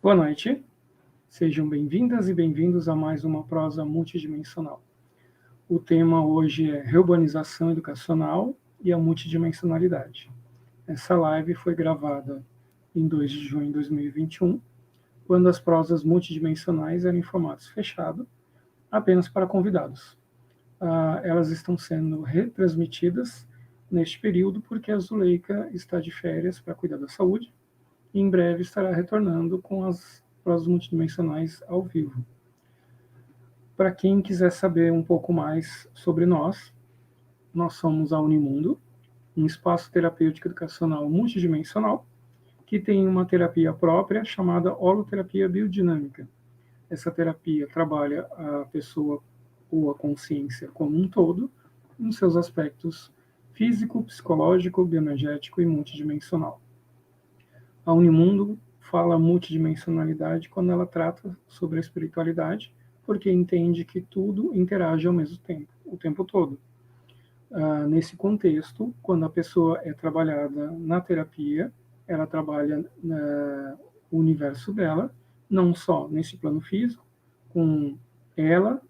Boa noite, sejam bem-vindas e bem-vindos a mais uma prosa multidimensional. O tema hoje é reurbanização educacional e a multidimensionalidade. Essa live foi gravada em 2 de junho de 2021, quando as prosas multidimensionais eram em formato fechado, apenas para convidados. Elas estão sendo retransmitidas neste período porque a Zuleika está de férias para cuidar da saúde, e em breve estará retornando com as prosas multidimensionais ao vivo. Para quem quiser saber um pouco mais sobre nós somos a Unimundo, um espaço terapêutico educacional multidimensional, que tem uma terapia própria chamada holoterapia biodinâmica. Essa terapia trabalha a pessoa ou a consciência como um todo, nos seus aspectos físico, psicológico, bioenergético e multidimensional. A Unimundo fala multidimensionalidade quando ela trata sobre a espiritualidade, porque entende que tudo interage ao mesmo tempo, o tempo todo. Nesse contexto, quando a pessoa é trabalhada na terapia, ela trabalha o universo dela, não só nesse plano físico, com ela,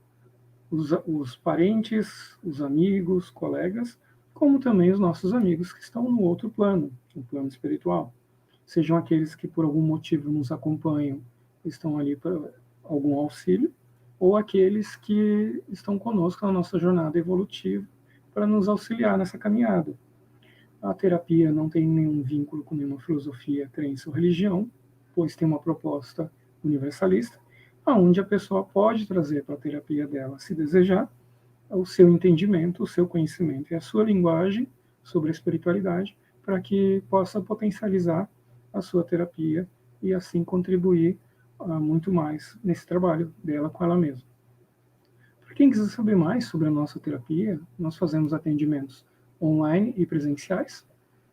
os parentes, os amigos, colegas, como também os nossos amigos que estão no outro plano, no plano espiritual. Sejam aqueles que por algum motivo nos acompanham, estão ali para algum auxílio, ou aqueles que estão conosco na nossa jornada evolutiva para nos auxiliar nessa caminhada. A terapia não tem nenhum vínculo com nenhuma filosofia, crença ou religião, pois tem uma proposta universalista, onde a pessoa pode trazer para a terapia dela, se desejar, o seu entendimento, o seu conhecimento e a sua linguagem sobre a espiritualidade, para que possa potencializar a sua terapia e assim contribuir muito mais nesse trabalho dela com ela mesma. Para quem quiser saber mais sobre a nossa terapia, nós fazemos atendimentos online e presenciais.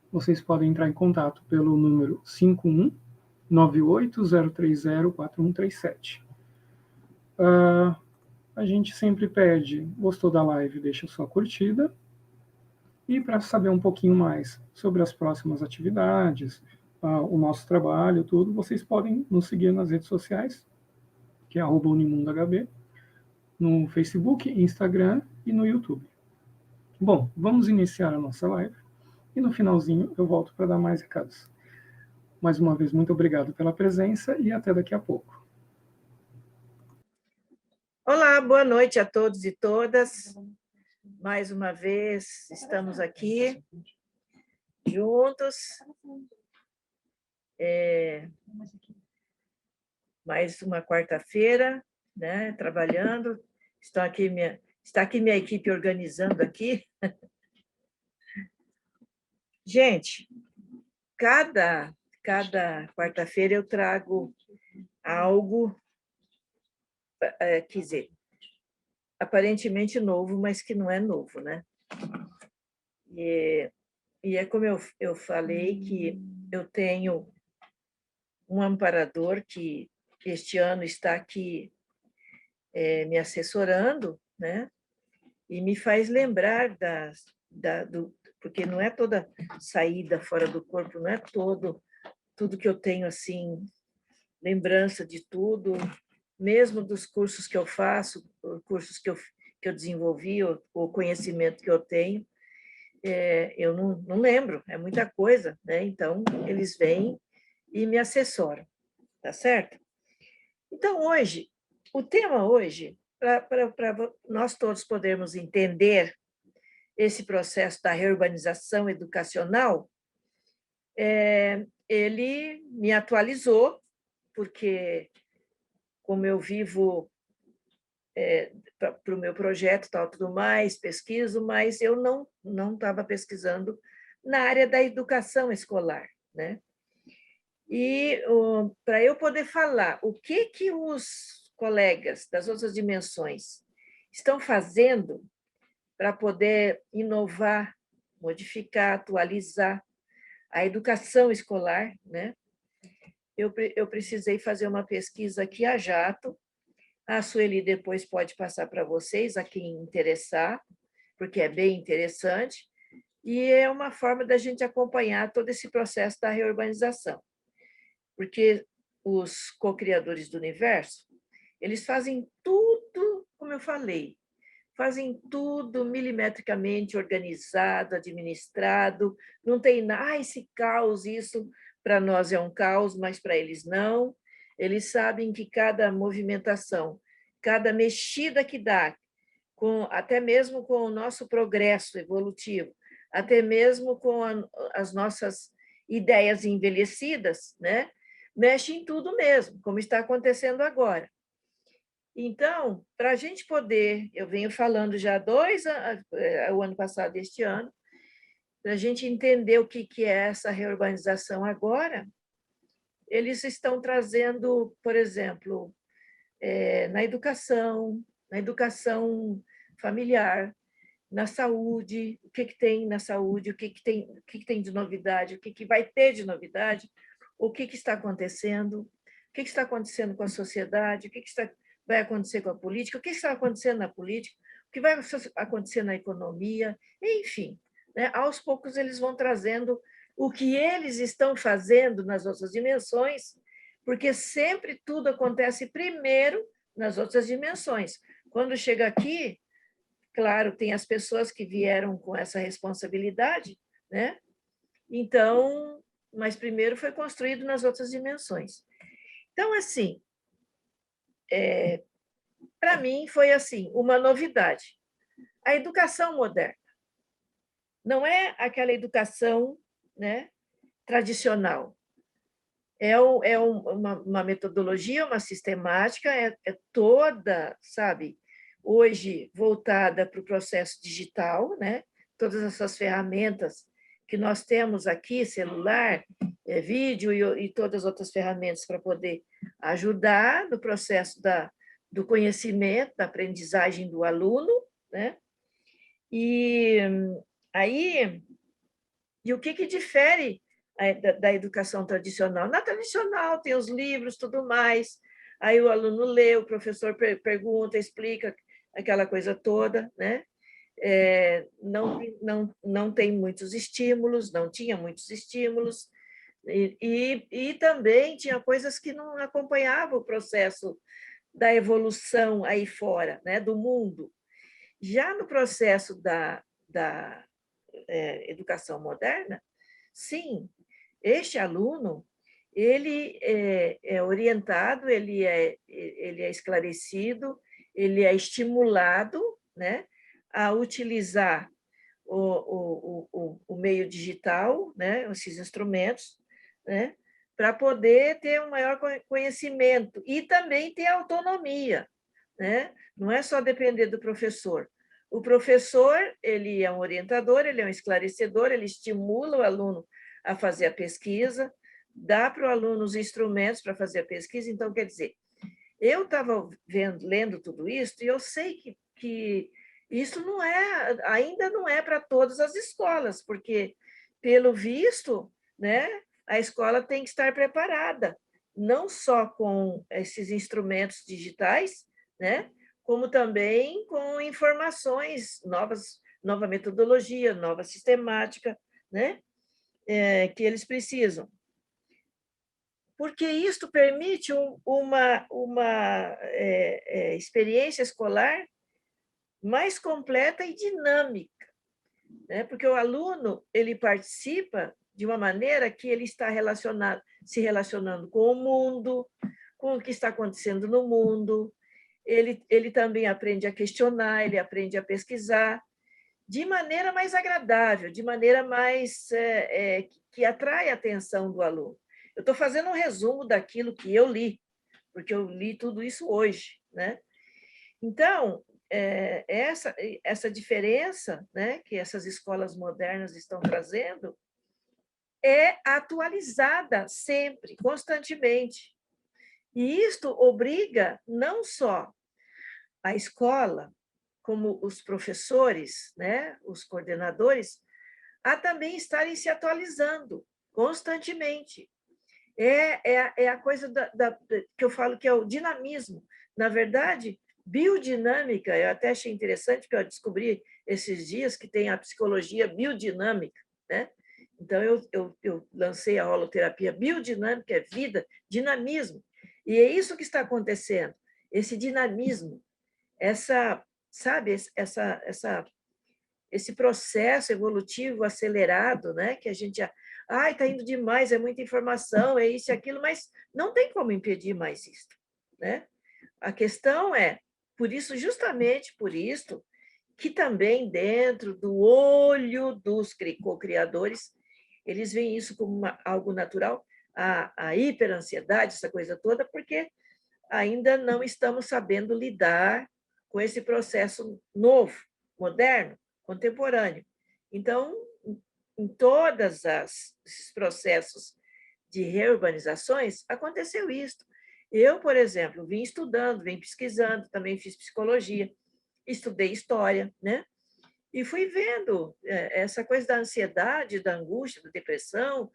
Vocês podem entrar em contato pelo número 51 98030 4137. A gente sempre pede, gostou da live, deixa sua curtida. E para saber um pouquinho mais sobre as próximas atividades, o nosso trabalho, tudo, vocês podem nos seguir nas redes sociais, que é @unimundahb, no Facebook, Instagram e no YouTube. Bom, vamos iniciar a nossa live e no finalzinho eu volto para dar mais recados. Mais uma vez, muito obrigado pela presença e até daqui a pouco. Olá, boa noite a todos e todas. Mais uma vez, estamos aqui juntos. Mais uma quarta-feira, né, trabalhando. Está aqui minha equipe organizando aqui. Gente, cada quarta-feira eu trago algo, quer dizer, aparentemente novo, mas que não é novo, né? E é como eu falei, que eu tenho um amparador que este ano está aqui me assessorando, né? E me faz lembrar porque não é toda saída fora do corpo, não é tudo que eu tenho assim, lembrança de tudo, mesmo dos cursos que eu faço, cursos que eu desenvolvi, o conhecimento que eu tenho, eu não lembro, é muita coisa, né? Então, eles vêm e me assessoram, tá certo? Então, o tema hoje, para nós todos podermos entender esse processo da reurbanização educacional, ele me atualizou, porque como eu vivo para o meu projeto, tal, tudo mais, pesquiso, mas eu não estava pesquisando na área da educação escolar, né? E para eu poder falar o que os colegas das outras dimensões estão fazendo para poder inovar, modificar, atualizar a educação escolar, né? Eu precisei fazer uma pesquisa aqui a jato. A Sueli depois pode passar para vocês, a quem interessar, porque é bem interessante, e é uma forma da gente acompanhar todo esse processo da reurbanização. Porque os co-criadores do universo, eles fazem tudo, como eu falei, fazem tudo milimetricamente organizado, administrado, não tem nada, esse caos, isso para nós é um caos, mas para eles não. Eles sabem que cada movimentação, cada mexida que dá, até mesmo com o nosso progresso evolutivo, até mesmo com as nossas ideias envelhecidas, né? Mexe em tudo mesmo, como está acontecendo agora. Então, para a gente poder, eu venho falando já o ano passado e este ano, para a gente entender o que é essa reurbanização agora, eles estão trazendo, por exemplo, na educação familiar, na saúde, o que tem na saúde, o que tem de novidade, o que vai ter de novidade, o que está acontecendo, o que está acontecendo com a sociedade, vai acontecer com a política, o que está acontecendo na política, o que vai acontecer na economia, enfim. Né? Aos poucos eles vão trazendo o que eles estão fazendo nas outras dimensões, porque sempre tudo acontece primeiro nas outras dimensões. Quando chega aqui, claro, tem as pessoas que vieram com essa responsabilidade, né? Então, mas primeiro foi construído nas outras dimensões. Então, assim, para mim foi assim, uma novidade. A educação moderna não é aquela educação, né, tradicional. É uma metodologia, uma sistemática, é toda, sabe, hoje voltada para o processo digital, né? Todas essas ferramentas que nós temos aqui, celular, vídeo e todas as outras ferramentas para poder ajudar no processo do conhecimento, da aprendizagem do aluno, né? E aí, o que difere da educação tradicional? Na tradicional tem os livros, tudo mais, aí o aluno lê, o professor pergunta, explica aquela coisa toda, né? Não tem muitos estímulos, não tinha muitos estímulos, e também tinha coisas que não acompanhavam o processo da evolução aí fora, né, do mundo. Já no processo da educação moderna, sim, este aluno ele é orientado, ele é esclarecido, ele é estimulado, né, a utilizar o meio digital, né, esses instrumentos, né, para poder ter um maior conhecimento e também ter autonomia, né? Não é só depender do professor. O professor, ele é um orientador, ele é um esclarecedor, ele estimula o aluno a fazer a pesquisa, dá para o aluno os instrumentos para fazer a pesquisa. Então, quer dizer, eu estava lendo tudo isso e eu sei que isso ainda não é para todas as escolas, porque, pelo visto, né, a escola tem que estar preparada, não só com esses instrumentos digitais, né, como também com informações novas, nova metodologia, nova sistemática, né, que eles precisam. Porque isto permite uma experiência escolar mais completa e dinâmica, né? Porque o aluno ele participa de uma maneira que ele está se relacionando com o mundo, com o que está acontecendo no mundo, ele também aprende a questionar, ele aprende a pesquisar de maneira mais agradável, de maneira mais que atrai a atenção do aluno. Eu estou fazendo um resumo daquilo que eu li, porque eu li tudo isso hoje, né? Então, essa diferença, né, que essas escolas modernas estão trazendo é atualizada sempre, constantemente. E isto obriga não só a escola, como os professores, né, os coordenadores, a também estarem se atualizando constantemente. É a coisa que eu falo que é o dinamismo. Na verdade, biodinâmica, eu até achei interessante, que eu descobri esses dias que tem a psicologia biodinâmica, né? Então, eu lancei a holoterapia biodinâmica, é vida, dinamismo. E é isso que está acontecendo, esse dinamismo, sabe, esse processo evolutivo acelerado, né? Que a gente está indo demais, é muita informação, é isso e aquilo, mas não tem como impedir mais isso, né? A questão é, por isso, justamente por isso, que também dentro do olho dos co-criadores, eles veem isso como algo natural, a hiperansiedade, essa coisa toda, porque ainda não estamos sabendo lidar com esse processo novo, moderno, contemporâneo. Então, em todos esses processos de reurbanizações, aconteceu isso. Eu, por exemplo, vim estudando, vim pesquisando, também fiz psicologia, estudei história, né? E fui vendo essa coisa da ansiedade, da angústia, da depressão,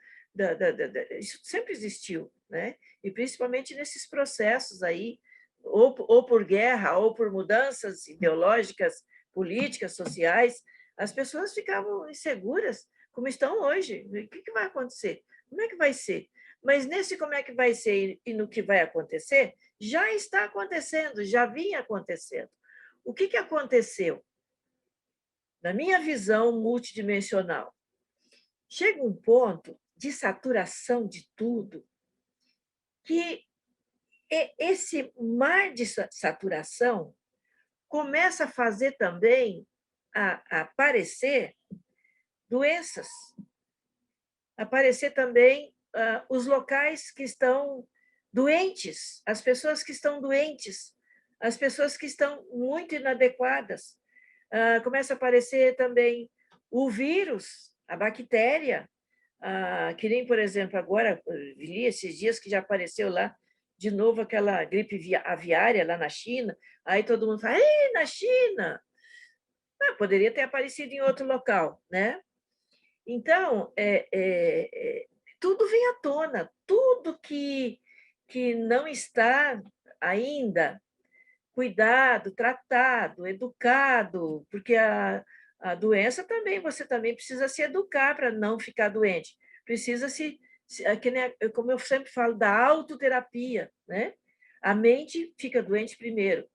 isso sempre existiu, né? E principalmente nesses processos aí, ou por guerra, ou por mudanças ideológicas, políticas, sociais, as pessoas ficavam inseguras, como estão hoje. O que vai acontecer? Como é que vai ser? Mas nesse como é que vai ser e no que vai acontecer, já está acontecendo, já vinha acontecendo. O que aconteceu? Na minha visão multidimensional, chega um ponto de saturação de tudo que esse mar de saturação começa a fazer também aparecer doenças, aparecer também os locais que estão doentes, as pessoas que estão doentes, as pessoas que estão muito inadequadas. Começa a aparecer também o vírus, a bactéria, que nem, por exemplo, agora, li esses dias que já apareceu lá de novo aquela gripe aviária lá na China, aí todo mundo fala, ei, na China! Poderia ter aparecido em outro local, né? Então, tudo vem à tona, tudo que não está ainda cuidado, tratado, educado, porque a doença também, você também precisa se educar para não ficar doente. Precisa como eu sempre falo, da autoterapia, né? A mente fica doente primeiro.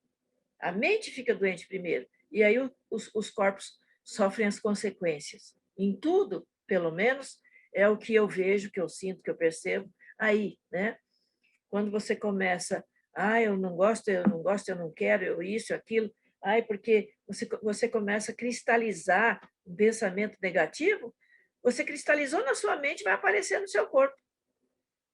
A mente fica doente primeiro. E aí os corpos sofrem as consequências. Em tudo, pelo menos, é o que eu vejo, que eu sinto, que eu percebo aí, né? Quando você começa, eu não gosto, eu não quero, eu isso, aquilo, porque você começa a cristalizar um pensamento negativo, você cristalizou na sua mente, vai aparecer no seu corpo,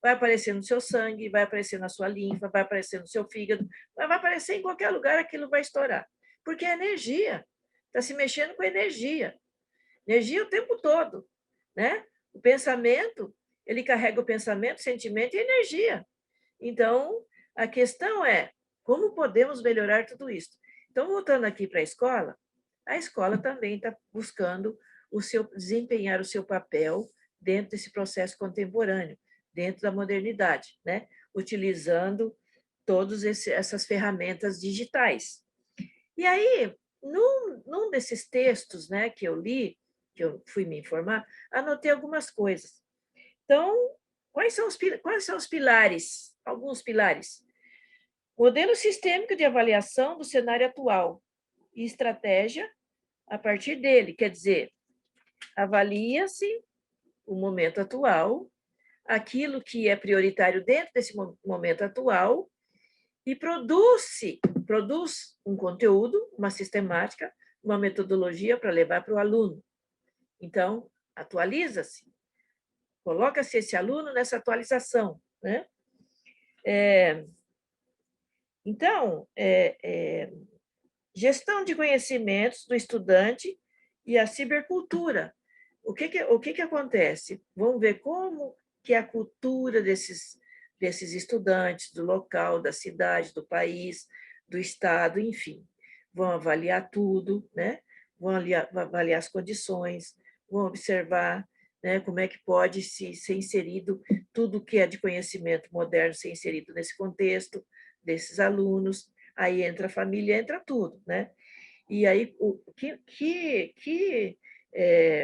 vai aparecer no seu sangue, vai aparecer na sua linfa, vai aparecer no seu fígado, vai aparecer em qualquer lugar, aquilo vai estourar, porque é energia, está se mexendo com energia o tempo todo, né? O pensamento, ele carrega o pensamento, sentimento e energia. Então, a questão é como podemos melhorar tudo isso. Então, voltando aqui para a escola também está buscando desempenhar o seu papel dentro desse processo contemporâneo, dentro da modernidade, né? Utilizando todas essas ferramentas digitais. E aí, num desses textos, né, que eu li, que eu fui me informar, anotei algumas coisas. Então, quais são os pilares? Alguns pilares. Modelo sistêmico de avaliação do cenário atual e estratégia a partir dele. Quer dizer, avalia-se o momento atual, aquilo que é prioritário dentro desse momento atual e produz um conteúdo, uma sistemática, uma metodologia para levar para o aluno. Então, atualiza-se. Coloca-se esse aluno nessa atualização, né? Então, Gestão de conhecimentos do estudante e a cibercultura. O que acontece? Vamos ver como que é a cultura desses estudantes, do local, da cidade, do país, do estado, enfim. Vão avaliar tudo, né? Vão avaliar as condições, vão observar, né, como é que pode ser inserido tudo que é de conhecimento moderno, ser inserido nesse contexto desses alunos. Aí entra a família, entra tudo, né? E aí,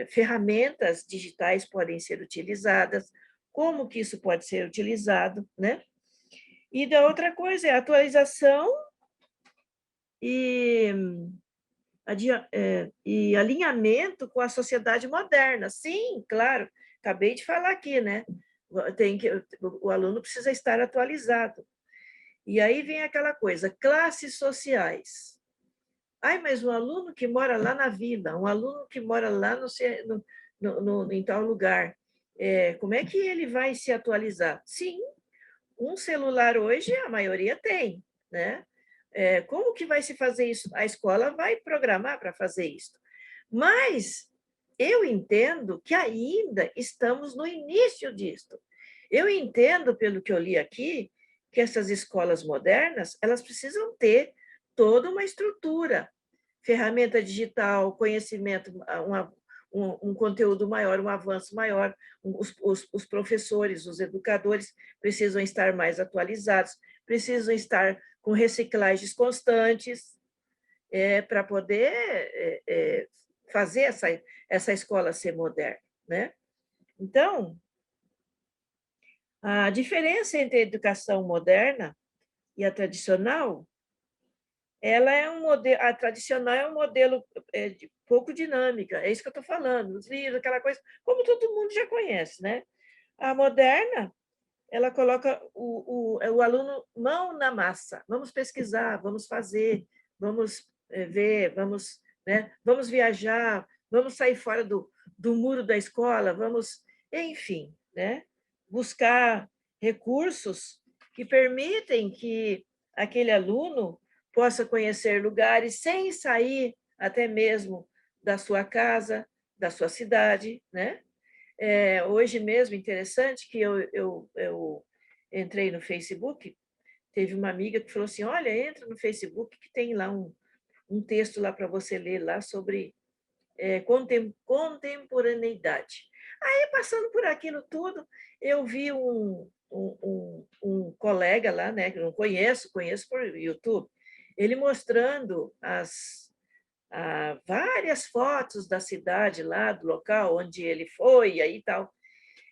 ferramentas digitais podem ser utilizadas, como que isso pode ser utilizado, né? E da outra coisa é a atualização e, e alinhamento com a sociedade moderna. Sim, claro, acabei de falar aqui, né? O aluno precisa estar atualizado. E aí vem aquela coisa, classes sociais. Ai, mas um aluno que mora lá na vila, um aluno que mora lá em tal lugar, como é que ele vai se atualizar? Sim, um celular hoje a maioria tem, né? Como que vai se fazer isso? A escola vai programar para fazer isso. Mas eu entendo que ainda estamos no início disto. Eu entendo, pelo que eu li aqui, que essas escolas modernas, elas precisam ter toda uma estrutura, ferramenta digital, conhecimento, um conteúdo maior, um avanço maior. Os professores, os educadores precisam estar mais atualizados, precisam estar com reciclagens constantes, para poder fazer essa escola ser moderna, né? Então, a diferença entre a educação moderna e a tradicional, ela é um modelo, a tradicional é um modelo pouco dinâmica, é isso que eu estou falando, os livros, aquela coisa, como todo mundo já conhece, né? A moderna, ela coloca o aluno mão na massa, vamos pesquisar, vamos fazer, vamos ver, vamos, né? Vamos viajar, vamos sair fora do muro da escola, vamos, enfim, né? Buscar recursos que permitem que aquele aluno possa conhecer lugares sem sair até mesmo da sua casa, da sua cidade, né? Hoje mesmo, interessante que eu entrei no Facebook, teve uma amiga que falou assim, olha, entra no Facebook que tem lá um texto lá para você ler lá sobre contemporaneidade. Aí, passando por aquilo tudo, eu vi um colega lá, né, que eu não conheço por YouTube, ele mostrando várias fotos da cidade lá, do local onde ele foi, e aí tal.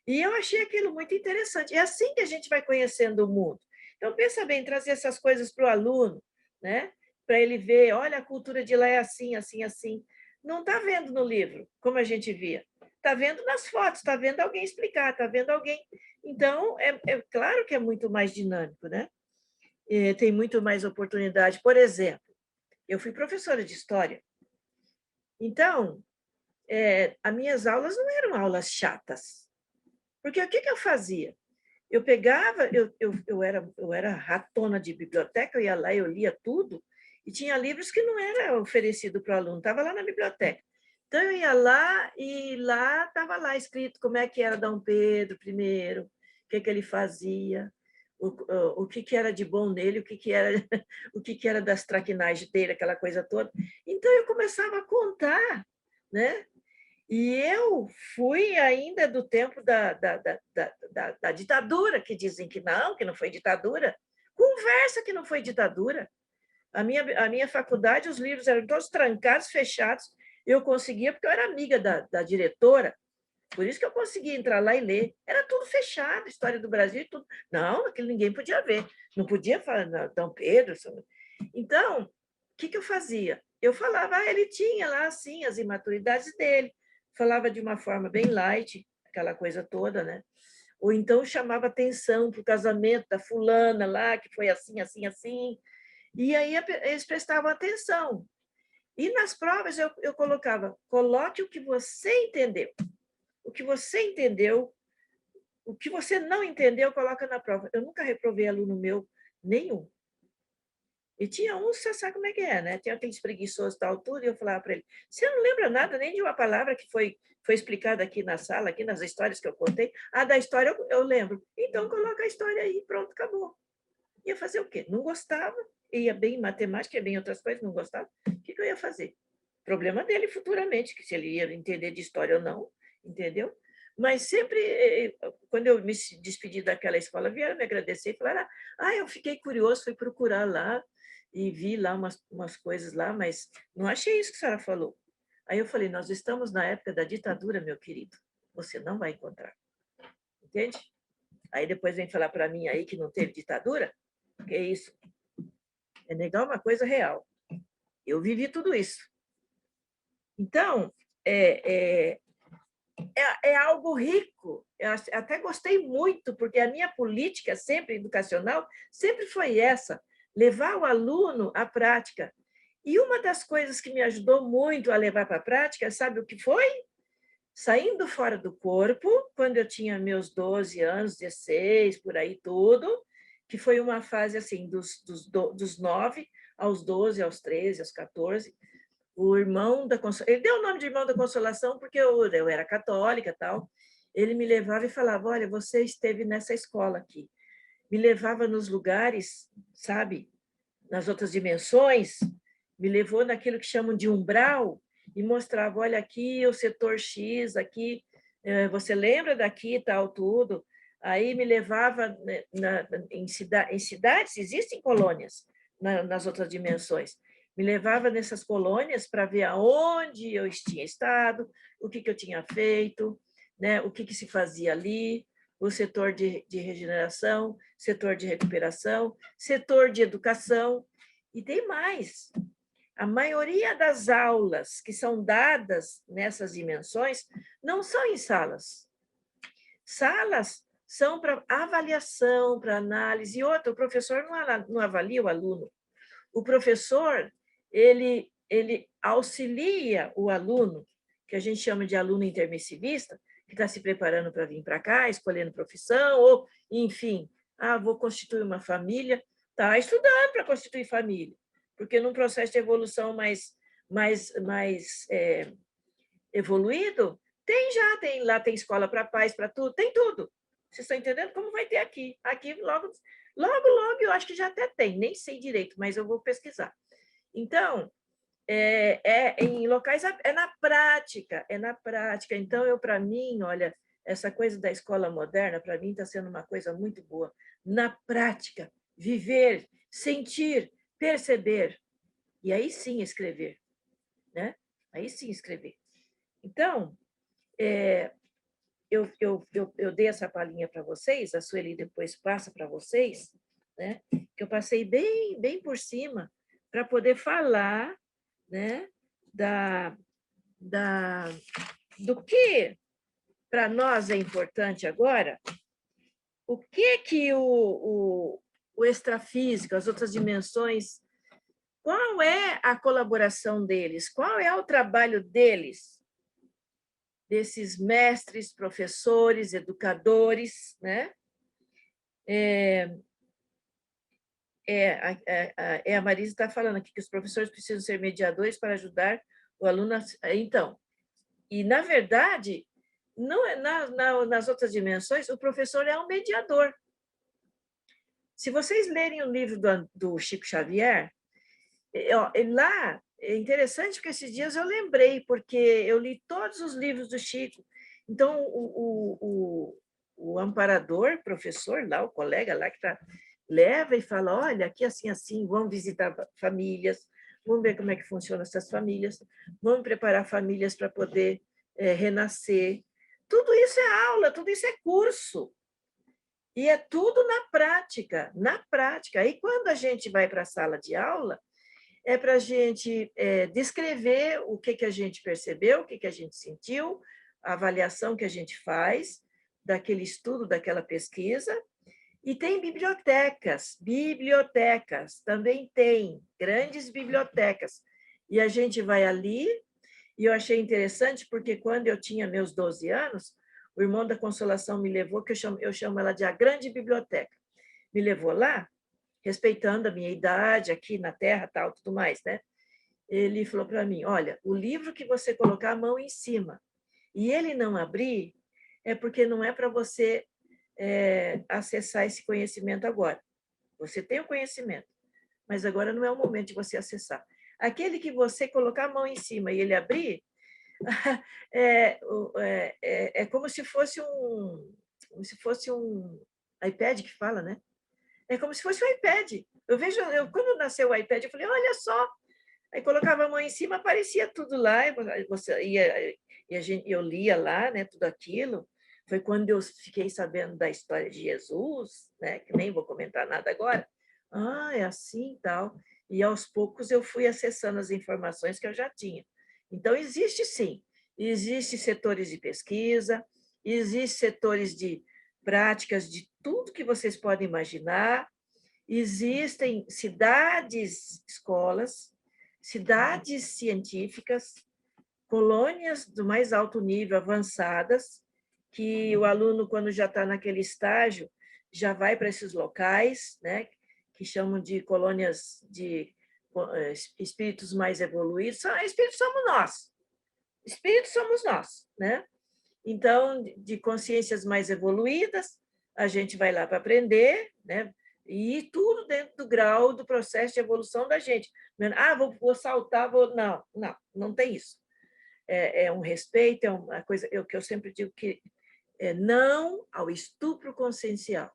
E eu achei aquilo muito interessante. É assim que a gente vai conhecendo o mundo. Então, pensa bem, trazer essas coisas para o aluno, né? Para ele ver, olha, a cultura de lá é assim, assim, assim. Não está vendo no livro, como a gente via. Está vendo nas fotos, está vendo alguém explicar, está vendo alguém. Então, é claro que é muito mais dinâmico, né? Tem muito mais oportunidade. Por exemplo, eu fui professora de história. Então, as minhas aulas não eram aulas chatas. Porque o que eu fazia? Eu pegava, eu era ratona de biblioteca, eu ia lá, eu lia tudo, e tinha livros que não era oferecido para o aluno, estava lá na biblioteca. Então, eu ia lá, e lá estava lá escrito como é que era Dom Pedro I, o que ele fazia, o que era de bom nele, o que era das traquinagens dele, aquela coisa toda. Então, eu começava a contar, né? E eu fui ainda do tempo da ditadura, que dizem que não foi ditadura. Conversa que não foi ditadura. A minha faculdade, os livros eram todos trancados, fechados. Eu conseguia, porque eu era amiga da diretora, por isso que eu conseguia entrar lá e ler. Era tudo fechado, história do Brasil, tudo. Não, aquilo ninguém podia ver. Não podia falar, não, Dom Pedro. Então, o que eu fazia? Eu falava, ele tinha lá, assim, as imaturidades dele. Falava de uma forma bem light, aquela coisa toda, né? Ou então chamava atenção para o casamento da fulana lá, que foi assim, assim, assim. E aí eles prestavam atenção. E nas provas eu colocava, coloque o que você entendeu. O que você entendeu, o que você não entendeu, coloca na prova. Eu nunca reprovei aluno meu, nenhum. E tinha uns, você sabe como é que é, né? Tem aqueles preguiçosos e tal, tudo, e eu falava para ele, você não lembra nada nem de uma palavra que foi explicada aqui na sala, aqui nas histórias que eu contei? Ah, da história eu lembro. Então, coloca a história aí, pronto, acabou. Ia fazer o quê? Não gostava, ia bem em matemática, ia bem em outras coisas, não gostava. O que eu ia fazer? Problema dele futuramente, que se ele ia entender de história ou não, entendeu? Mas sempre, quando eu me despedi daquela escola, vieram me agradecer e falaram, eu fiquei curioso, fui procurar lá e vi lá umas coisas lá, mas não achei isso que a senhora falou. Aí eu falei, nós estamos na época da ditadura, meu querido, você não vai encontrar, entende? Aí depois vem falar para mim aí que não teve ditadura, que é isso? É negar uma coisa real. Eu vivi tudo isso. Então, é algo rico. Eu até gostei muito, porque a minha política sempre educacional sempre foi essa, levar o aluno à prática. E uma das coisas que me ajudou muito a levar para a prática, sabe o que foi? Saindo fora do corpo, quando eu tinha meus 12 anos, 16, por aí tudo, que foi uma fase assim, dos 9 aos 12, aos 13, aos 14, o irmão da Consolação, ele deu o nome de irmão da Consolação porque eu era católica tal, ele me levava e falava, olha, você esteve nessa escola aqui. Me levava nos lugares, sabe, nas outras dimensões, me levou naquilo que chamam de umbral e mostrava, olha, aqui o setor X, aqui, você lembra daqui tal, tudo. Aí me levava em cidades, existem colônias nas outras dimensões, me levava nessas colônias para ver aonde eu tinha estado, o que eu tinha feito, né, o que se fazia ali, o setor de regeneração, setor de recuperação, setor de educação, e tem mais. A maioria das aulas que são dadas nessas dimensões não são em salas. Salas são para avaliação, para análise, e outra, o professor não avalia o aluno. O professor, ele auxilia o aluno, que a gente chama de aluno intermissivista, que está se preparando para vir para cá, escolhendo profissão, ou, enfim, vou constituir uma família, está estudando para constituir família, porque num processo de evolução mais evoluído, lá tem escola para pais, para tudo, tem tudo. Vocês estão entendendo como vai ter aqui? Aqui, logo, eu acho que já até tem, nem sei direito, mas eu vou pesquisar. Então, em locais, é na prática. Então, para mim, olha, essa coisa da escola moderna, para mim, está sendo uma coisa muito boa. Na prática, viver, sentir, perceber, e aí sim escrever, né? Aí sim escrever. Então, eu dei essa palhinha para vocês, a Sueli depois passa para vocês, né? Que eu passei bem por cima para poder falar, né? Do que para nós é importante agora, o que o extrafísico, as outras dimensões, qual é a colaboração deles? Qual é o trabalho deles? Desses mestres, professores, educadores, né? A Marisa está falando aqui que os professores precisam ser mediadores para ajudar o aluno. Então, e na verdade, não é nas outras dimensões, o professor é um mediador. Se vocês lerem o livro do Chico Xavier, lá é interessante porque esses dias eu lembrei, porque eu li todos os livros do Chico. Então, o amparador, professor lá, o colega lá que leva e fala, olha, aqui assim, vamos visitar famílias, vamos ver como é que funcionam essas famílias, vamos preparar famílias para poder renascer. Tudo isso é aula, tudo isso é curso. E é tudo na prática, na prática. Aí, quando a gente vai para a sala de aula, é para a gente descrever o que a gente percebeu, o que a gente sentiu, a avaliação que a gente faz daquele estudo, daquela pesquisa. E tem bibliotecas, também tem, grandes bibliotecas. E a gente vai ali, e eu achei interessante, porque quando eu tinha meus 12 anos, o irmão da Consolação me levou, que eu chamo ela de a Grande Biblioteca, me levou lá, respeitando a minha idade aqui na Terra, tal, tudo mais, né? Ele falou para mim, olha, o livro que você colocar a mão em cima e ele não abrir, é porque não é para você acessar esse conhecimento agora. Você tem o conhecimento, mas agora não é o momento de você acessar. Aquele que você colocar a mão em cima e ele abrir, é como se fosse um iPad que fala, né? É como se fosse um iPad. Quando nasceu o iPad, eu falei, olha só. Aí colocava a mão em cima, aparecia tudo lá, eu lia lá, né, tudo aquilo. Foi quando eu fiquei sabendo da história de Jesus, né, que nem vou comentar nada agora. Ah, é assim e tal. E aos poucos eu fui acessando as informações que eu já tinha. Então, existe sim. Existem setores de pesquisa, existem setores de práticas de tudo que vocês podem imaginar. Existem cidades, escolas, cidades científicas, colônias do mais alto nível, avançadas, que o aluno, quando já está naquele estágio, já vai para esses locais, né, que chamam de colônias de espíritos mais evoluídos. Espíritos somos nós. Espíritos somos nós, né? Então, de consciências mais evoluídas, a gente vai lá para aprender, né? E tudo dentro do grau do processo de evolução da gente. Ah, vou saltar, vou... Não, não, não tem isso. É um respeito, é uma coisa que eu sempre digo que é não ao estupro consciencial.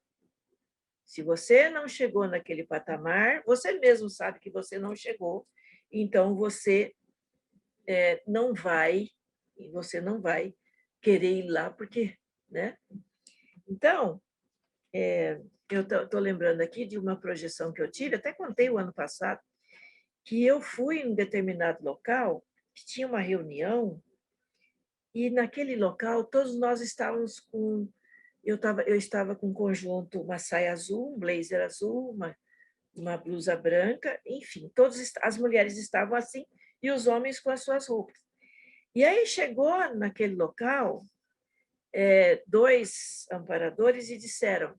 Se você não chegou naquele patamar, você mesmo sabe que você não chegou, então você não vai querer ir lá, porque, né? Então, eu estou lembrando aqui de uma projeção que eu tive, até contei o ano passado, que eu fui em um determinado local, que tinha uma reunião, e naquele local todos nós estávamos com... Eu estava com um conjunto, uma saia azul, um blazer azul, uma blusa branca, enfim, as mulheres estavam assim, e os homens com as suas roupas. E aí chegou naquele local 2 amparadores e disseram,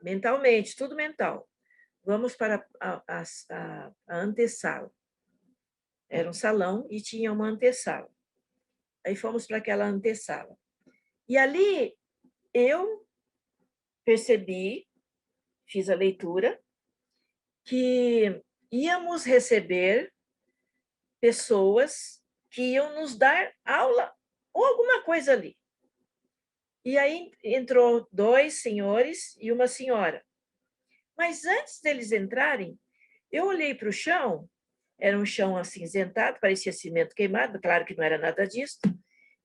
mentalmente, tudo mental, vamos para a antessala. Era um salão e tinha uma antessala. Aí fomos para aquela antessala. E ali eu percebi, fiz a leitura, que íamos receber pessoas que iam nos dar aula ou alguma coisa ali. E aí entrou 2 senhores e uma senhora. Mas antes deles entrarem, eu olhei para o chão, era um chão acinzentado, parecia cimento queimado, claro que não era nada disso,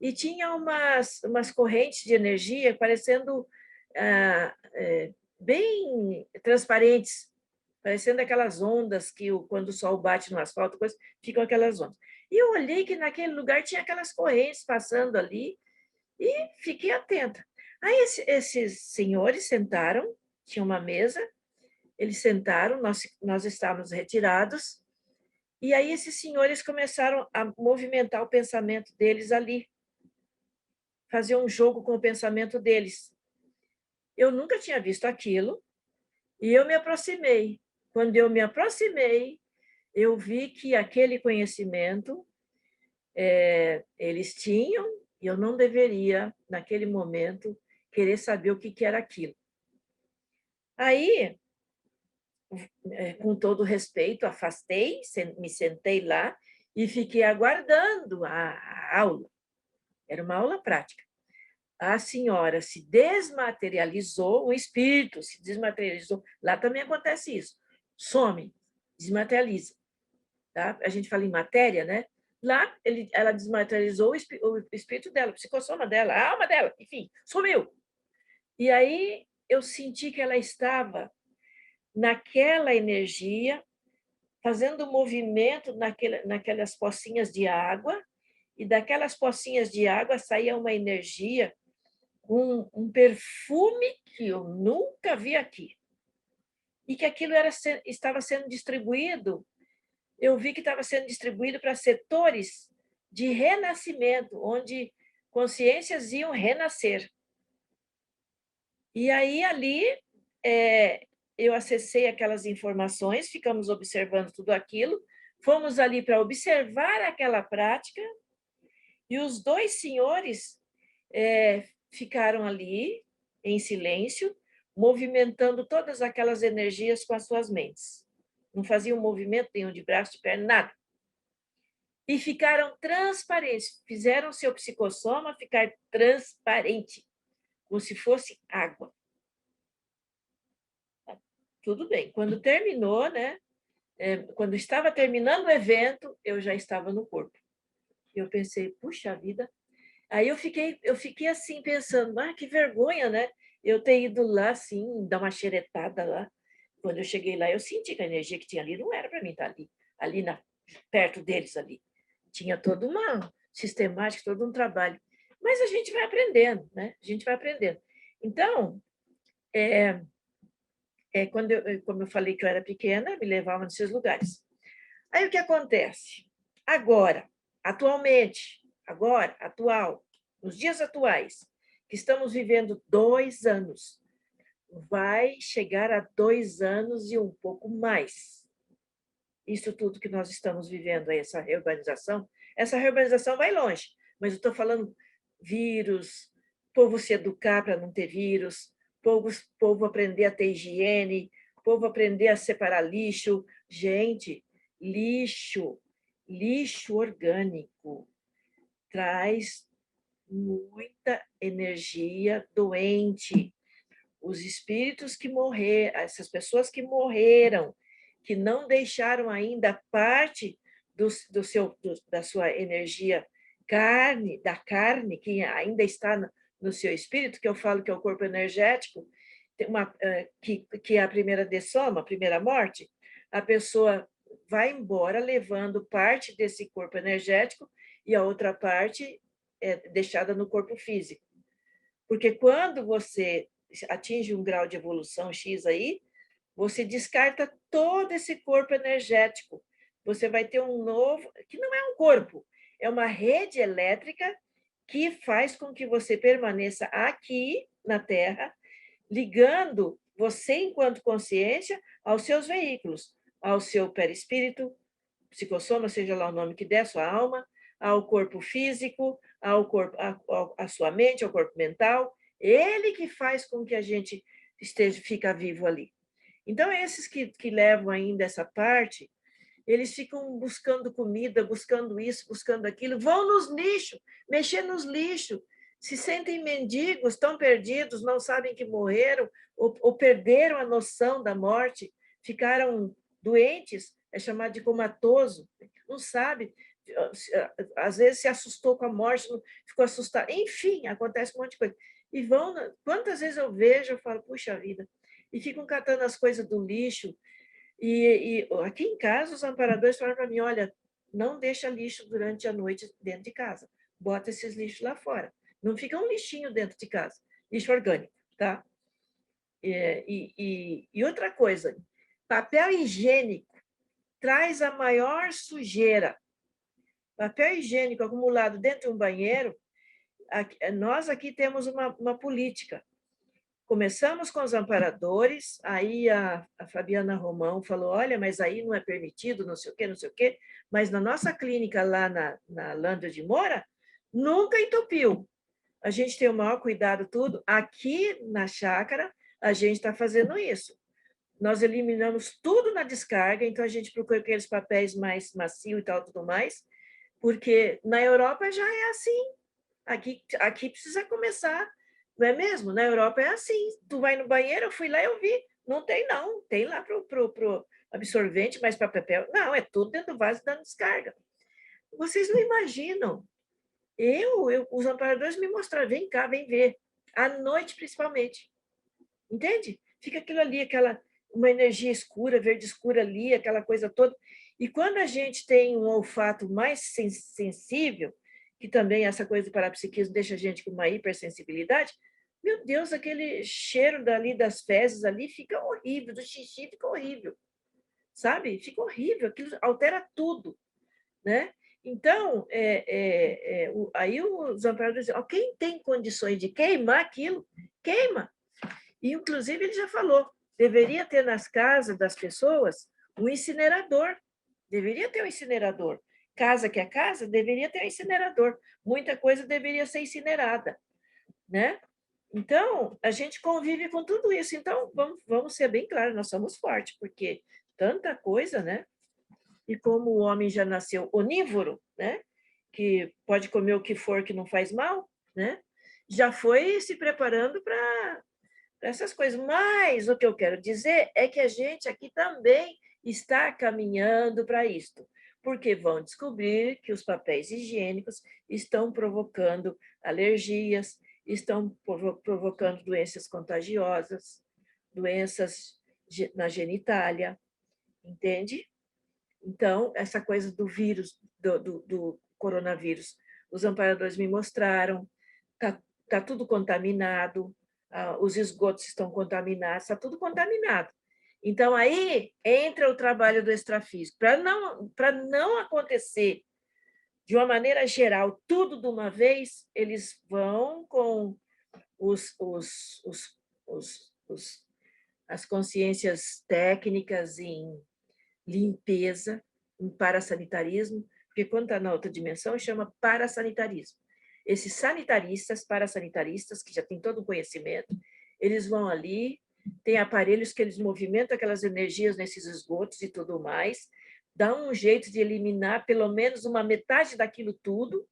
e tinha umas correntes de energia parecendo bem transparentes, parecendo aquelas ondas que quando o sol bate no asfalto, ficam aquelas ondas. E eu olhei que naquele lugar tinha aquelas correntes passando ali e fiquei atenta. Aí esses senhores sentaram, tinha uma mesa, eles sentaram, nós estávamos retirados, e aí esses senhores começaram a movimentar o pensamento deles ali, fazer um jogo com o pensamento deles. Eu nunca tinha visto aquilo, e eu me aproximei. Quando eu me aproximei, eu vi que aquele conhecimento eles tinham, e eu não deveria, naquele momento, querer saber o que era aquilo. Aí, com todo respeito, afastei, me sentei lá e fiquei aguardando a aula. Era uma aula prática. A senhora se desmaterializou, o espírito se desmaterializou. Lá também acontece isso. Some, desmaterializa. Tá? A gente fala em matéria, né? Lá, ela desmaterializou o espírito dela, o psicossoma dela, a alma dela, enfim, sumiu. E aí eu senti que ela estava naquela energia, fazendo movimento naquelas pocinhas de água, e daquelas pocinhas de água saía uma energia com um perfume que eu nunca vi aqui. E que aquilo estava sendo distribuído, eu vi que estava sendo distribuído para setores de renascimento, onde consciências iam renascer. E aí, ali, eu acessei aquelas informações, ficamos observando tudo aquilo, fomos ali para observar aquela prática, e os dois senhores ficaram ali, em silêncio, movimentando todas aquelas energias com as suas mentes. Não faziam movimento nenhum de braço, de perna, nada. E ficaram transparentes, fizeram seu psicossoma ficar transparente, como se fosse água. Tudo bem. Quando terminou, né? Quando estava terminando o evento, eu já estava no corpo. Eu pensei, puxa vida. Aí eu fiquei assim pensando, que vergonha, né? Eu ter ido lá, assim, dar uma xeretada lá. Quando eu cheguei lá, eu senti que a energia que tinha ali não era para mim estar ali perto deles ali. Tinha toda uma sistemática, todo um trabalho. Mas a gente vai aprendendo, né? A gente vai aprendendo. Então, como eu falei que eu era pequena, me levavam nesses lugares. Aí o que acontece? Agora, atualmente, nos dias atuais, que estamos vivendo 2 anos, vai chegar a 2 anos e um pouco mais. Isso tudo que nós estamos vivendo, essa reurbanização vai longe, mas eu estou falando vírus, povo se educar para não ter vírus, povo aprender a ter higiene, povo aprender a separar lixo. Gente, lixo orgânico traz muita energia doente. Os espíritos que morreram, essas pessoas que morreram, que não deixaram ainda parte da sua energia da carne, que ainda está no seu espírito, que eu falo que é o corpo energético, que é a primeira dessoma, a primeira morte, a pessoa vai embora levando parte desse corpo energético e a outra parte é deixada no corpo físico. Porque quando você atinge um grau de evolução X aí, você descarta todo esse corpo energético. Você vai ter um novo, que não é um corpo, é uma rede elétrica que faz com que você permaneça aqui na Terra, ligando você, enquanto consciência, aos seus veículos, ao seu perispírito, psicossoma, seja lá o nome que der, sua alma, ao corpo físico, à sua mente, ao corpo mental. Ele que faz com que a gente fica vivo ali. Então, esses que levam ainda essa parte, eles ficam buscando comida, buscando isso, buscando aquilo, vão nos lixos, mexer nos lixos, se sentem mendigos, estão perdidos, não sabem que morreram, ou perderam a noção da morte, ficaram doentes, é chamado de comatoso, não sabe, às vezes se assustou com a morte, ficou assustado, enfim, acontece um monte de coisa. E quantas vezes eu vejo, eu falo, puxa vida, e ficam catando as coisas do lixo. E aqui em casa, os amparadores falaram para mim, olha, não deixa lixo durante a noite dentro de casa, bota esses lixos lá fora. Não fica um lixinho dentro de casa, lixo orgânico, tá? E outra coisa, papel higiênico traz a maior sujeira. Papel higiênico acumulado dentro de um banheiro, nós aqui temos uma política. Começamos com os amparadores, aí a Fabiana Romão falou, olha, mas aí não é permitido, não sei o quê, mas na nossa clínica lá na Lândia de Moura, nunca entupiu. A gente tem o maior cuidado, tudo. Aqui na chácara, a gente está fazendo isso. Nós eliminamos tudo na descarga, então a gente procura aqueles papéis mais macios e tal, tudo mais, porque na Europa já é assim. Aqui precisa começar, não é mesmo? Na Europa é assim. Tu vai no banheiro, eu fui lá e eu vi. Não tem, não. Tem lá pro absorvente, mas para papel. Não, é tudo dentro do vaso dando descarga. Vocês não imaginam. Os amparadores me mostraram, vem cá, vem ver. À noite, principalmente. Entende? Fica aquilo ali, uma energia escura, verde escura ali, aquela coisa toda. E quando a gente tem um olfato mais sensível, que também essa coisa do parapsiquismo deixa a gente com uma hipersensibilidade, meu Deus, aquele cheiro dali das fezes ali fica horrível, do xixi fica horrível, sabe? Fica horrível, aquilo altera tudo, né? Então, aí os amparadores dizem, quem tem condições de queimar aquilo, queima. E, inclusive, ele já falou, Deveria ter nas casas das pessoas um incinerador. Deveria ter um incinerador. Casa que é casa, deveria ter um incinerador. Muita coisa deveria ser incinerada, né? Então, a gente convive com tudo isso. Então, vamos ser bem claros, nós somos fortes, porque tanta coisa, né? E como o homem já nasceu onívoro, né? Que pode comer o que for que não faz mal, né? Já foi se preparando para essas coisas. Mas o que eu quero dizer é que a gente aqui também está caminhando para isto, porque vão descobrir que os papéis higiênicos estão provocando alergias, estão provocando doenças contagiosas, doenças na genitália, entende? Então, essa coisa do vírus, do coronavírus, os amparadores me mostraram, tá tudo contaminado, os esgotos estão contaminados, está tudo contaminado. Então, aí entra o trabalho do extrafísico. Para não acontecer de uma maneira geral, tudo de uma vez, eles vão com as consciências técnicas em limpeza, em parasanitarismo, porque quando está na outra dimensão, chama parasanitarismo. Esses sanitaristas, parasanitaristas, que já têm todo o conhecimento, eles vão ali, tem aparelhos que eles movimentam aquelas energias nesses esgotos e tudo mais, dão um jeito de eliminar pelo menos uma metade daquilo tudo,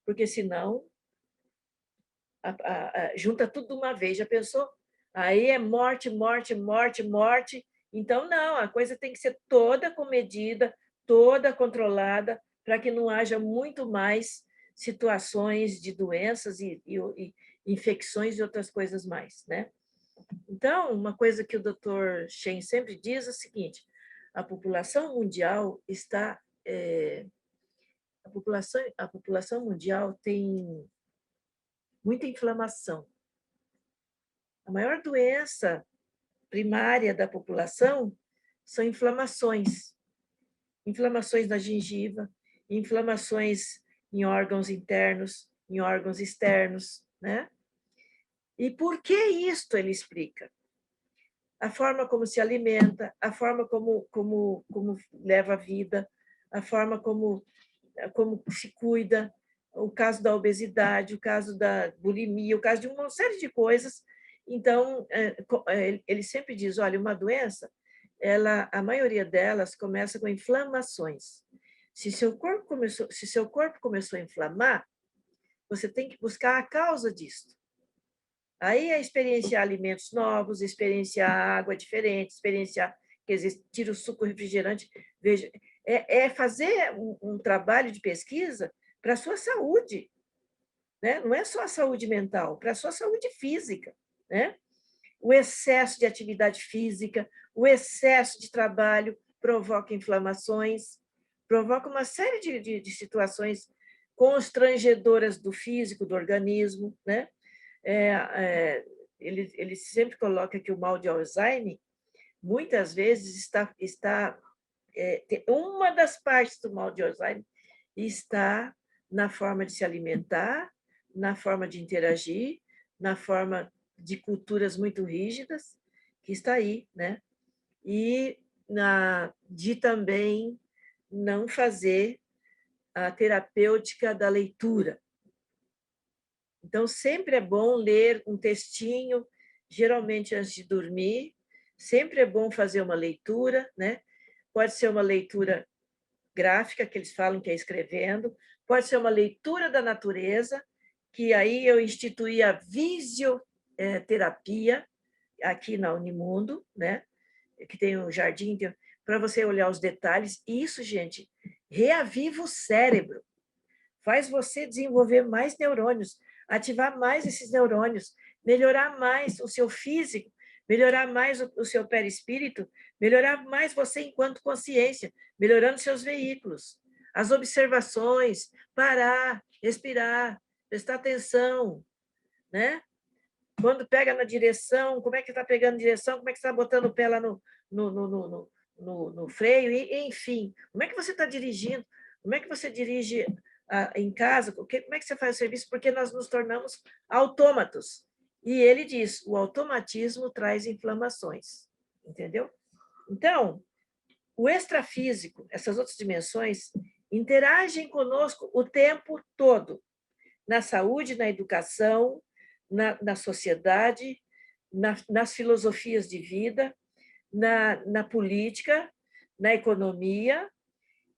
porque senão junta tudo de uma vez, já pensou? Aí é morte, morte, morte, morte. Então, não, a coisa tem que ser toda comedida, toda controlada, para que não haja muito mais situações de doenças e infecções e outras coisas mais, né? Então, uma coisa que o Dr. Shen sempre diz é o seguinte: a população mundial está... a população mundial tem muita inflamação. A maior doença primária da população são inflamações. Inflamações na gengiva, inflamações em órgãos internos, em órgãos externos, né? E por que isto ele explica? A forma como se alimenta, a forma como leva a vida, a forma como se cuida, o caso da obesidade, o caso da bulimia, o caso de uma série de coisas. Então, ele sempre diz, olha, uma doença, a maioria delas começa com inflamações. Se seu corpo começou a inflamar, você tem que buscar a causa disso. Aí é experienciar alimentos novos, experienciar água diferente, experienciar, quer dizer, tira o suco refrigerante, veja, é fazer um trabalho de pesquisa para a sua saúde, né? Não é só a saúde mental, para a sua saúde física, né? O excesso de atividade física, o excesso de trabalho provoca inflamações, provoca uma série de situações constrangedoras do físico, do organismo, né? Ele sempre coloca que o mal de Alzheimer, muitas vezes, uma das partes do mal de Alzheimer está na forma de se alimentar, na forma de interagir, na forma de culturas muito rígidas, que está aí, né? E de também não fazer a terapêutica da leitura. Então, sempre é bom ler um textinho, geralmente antes de dormir, sempre é bom fazer uma leitura, né? Pode ser uma leitura gráfica, que eles falam que é escrevendo, pode ser uma leitura da natureza, que aí eu instituí a visioterapia aqui na Unimundo, né? Que tem um jardim, para você olhar os detalhes. E isso, gente, reaviva o cérebro, faz você desenvolver mais neurônios, ativar mais esses neurônios, melhorar mais o seu físico, melhorar mais o seu perispírito, melhorar mais você enquanto consciência, melhorando seus veículos. As observações, parar, respirar, prestar atenção, né? Quando pega na direção, como é que está pegando direção, como é que está botando o pé lá no freio, e, enfim, como é que você está dirigindo, como é que você dirige em casa, como é que você faz o serviço, porque nós nos tornamos autômatos. E ele diz, o automatismo traz inflamações. entendeu? Então, o extrafísico, essas outras dimensões, interagem conosco o tempo todo, na saúde, na educação, na sociedade, nas filosofias de vida, na política, na economia.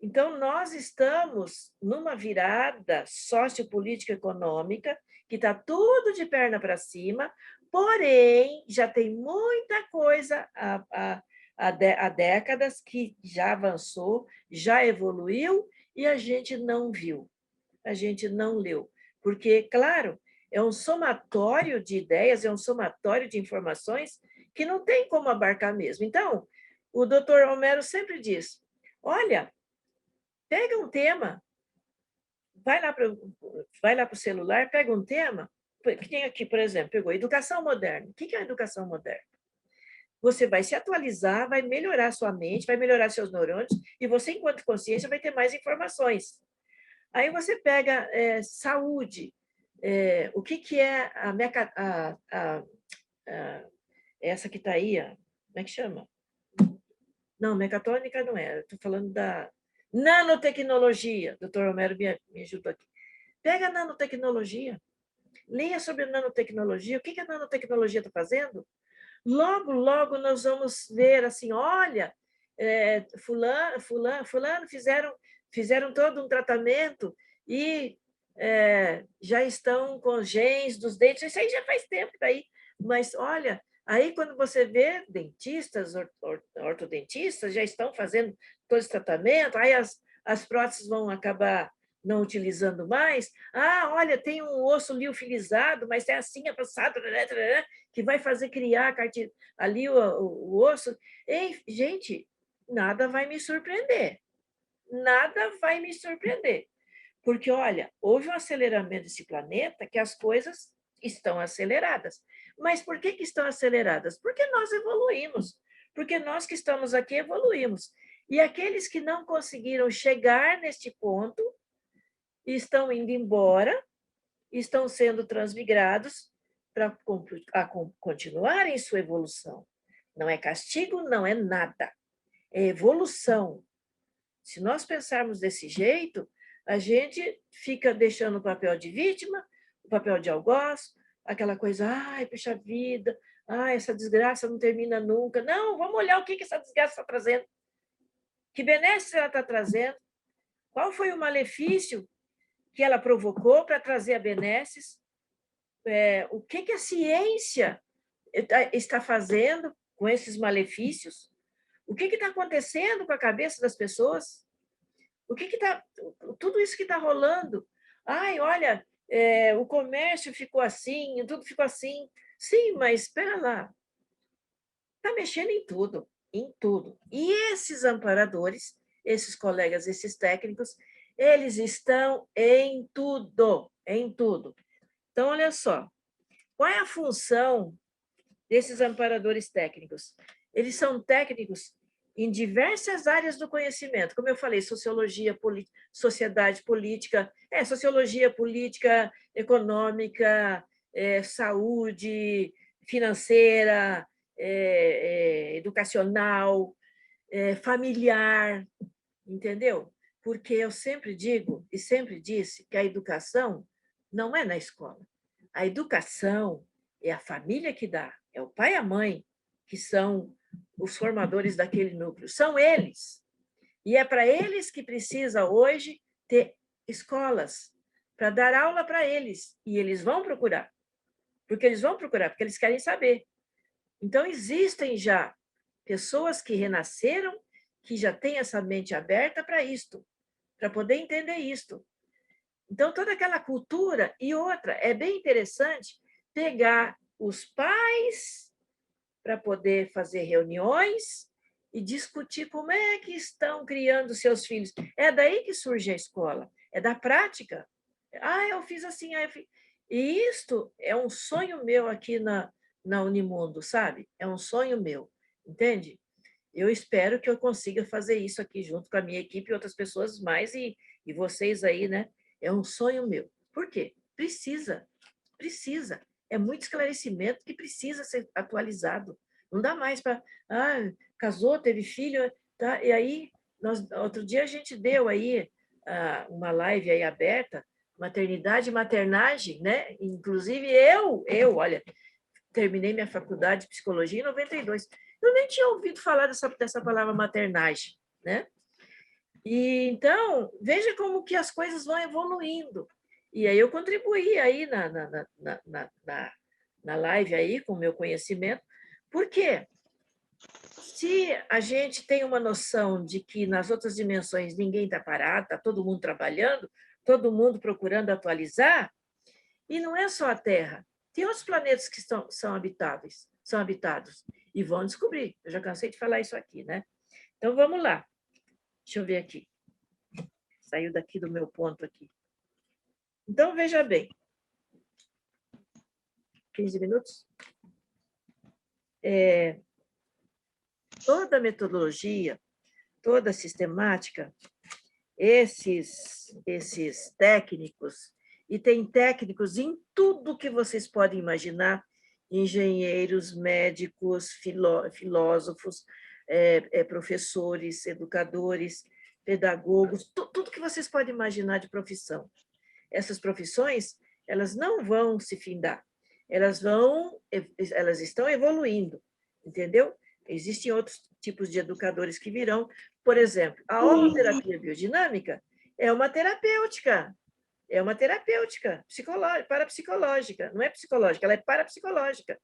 Então, nós estamos numa virada sociopolítica econômica, que está tudo de perna para cima, porém, já tem muita coisa há décadas que já avançou, já evoluiu, e a gente não viu, a gente não leu. Porque, claro, é um somatório de ideias, é um somatório de informações que não tem como abarcar mesmo. Então, o doutor Homero sempre diz, olha, pega um tema, vai lá para o celular, pega um tema, que tem aqui, por exemplo, pegou educação moderna. O que é a educação moderna? Você vai se atualizar, vai melhorar sua mente, vai melhorar seus neurônios, e você, enquanto consciência, vai ter mais informações. Aí você pega saúde, o que é essa que está aí, como é que chama? Não, mecatônica não é, estou falando da nanotecnologia. Doutor Romero me ajudou aqui. Pega a nanotecnologia, leia sobre a nanotecnologia, o que a nanotecnologia está fazendo? Logo, logo nós vamos ver assim, olha, fulano fizeram todo um tratamento e já estão com os genes dos dentes, isso aí já faz tempo daí, mas olha, aí quando você vê dentistas, ortodontistas já estão fazendo todo esse tratamento, aí as próteses vão acabar não utilizando mais. Ah, olha, tem um osso liofilizado, mas é assim, é passado, que vai fazer criar ali o osso. Ei, gente, nada vai me surpreender. Nada vai me surpreender. Porque, olha, houve um aceleramento desse planeta que as coisas estão aceleradas. Mas por que estão aceleradas? Porque nós evoluímos. Porque nós que estamos aqui evoluímos. E aqueles que não conseguiram chegar neste ponto estão indo embora, estão sendo transmigrados para continuarem sua evolução. Não é castigo, não é nada. É evolução. Se nós pensarmos desse jeito, a gente fica deixando o papel de vítima, o papel de algoz, aquela coisa, ai, puxa vida, ai, essa desgraça não termina nunca. Não, vamos olhar o que essa desgraça está trazendo. Que benefício ela está trazendo? Qual foi o malefício que ela provocou para trazer a benesses? O que a ciência está fazendo com esses malefícios? O que está acontecendo com a cabeça das pessoas? O que está... Tudo isso que está rolando. Ai, olha, o comércio ficou assim, tudo ficou assim. Sim, mas espera lá. Está mexendo em tudo, em tudo. E esses amparadores, esses colegas, esses técnicos, eles estão em tudo, em tudo. Então, olha só, qual é a função desses amparadores técnicos? Eles são técnicos em diversas áreas do conhecimento, como eu falei, sociologia, sociedade política, sociologia política, econômica, saúde, financeira, educacional, familiar, entendeu? Porque eu sempre digo e sempre disse que a educação não é na escola. A educação é a família que dá, é o pai e a mãe que são os formadores daquele núcleo, são eles. E é para eles que precisa hoje ter escolas para dar aula para eles. E eles vão procurar. Porque eles querem saber. Então, existem já pessoas que renasceram, que já têm essa mente aberta para isto, para poder entender isto. Então, toda aquela cultura. E outra, é bem interessante pegar os pais para poder fazer reuniões e discutir como é que estão criando seus filhos. É daí que surge a escola, é da prática. Ah, eu fiz assim, eu fiz... E isto é um sonho meu aqui na Unimundo, sabe? É um sonho meu, entende? Eu espero que eu consiga fazer isso aqui junto com a minha equipe e outras pessoas mais, e vocês aí, né? É um sonho meu. Por quê? Precisa. É muito esclarecimento que precisa ser atualizado. Não dá mais para... casou, teve filho, tá? E aí, outro dia a gente deu aí uma live aí aberta, maternidade e maternagem, né? Inclusive olha, terminei minha faculdade de psicologia em 92. Eu nem tinha ouvido falar dessa palavra maternagem, né? E então, veja como que as coisas vão evoluindo. E aí eu contribuí aí na live aí com o meu conhecimento. Por quê? Se a gente tem uma noção de que nas outras dimensões ninguém está parado, está todo mundo trabalhando, todo mundo procurando atualizar, e não é só a Terra, tem outros planetas que são habitáveis, são habitados, e vão descobrir. Eu já cansei de falar isso aqui, né? Então, vamos lá. Deixa eu ver aqui. Saiu daqui do meu ponto aqui. Então, veja bem. 15 minutos? Toda a metodologia, toda a sistemática, esses técnicos, e tem técnicos em tudo que vocês podem imaginar, engenheiros, médicos, filósofos, professores, educadores, pedagogos, tudo que vocês podem imaginar de profissão. Essas profissões, elas não vão se findar, elas estão evoluindo, entendeu? Existem outros tipos de educadores que virão. Por exemplo, a holoterapia biodinâmica é uma terapêutica parapsicológica, não é psicológica, ela é parapsicológica.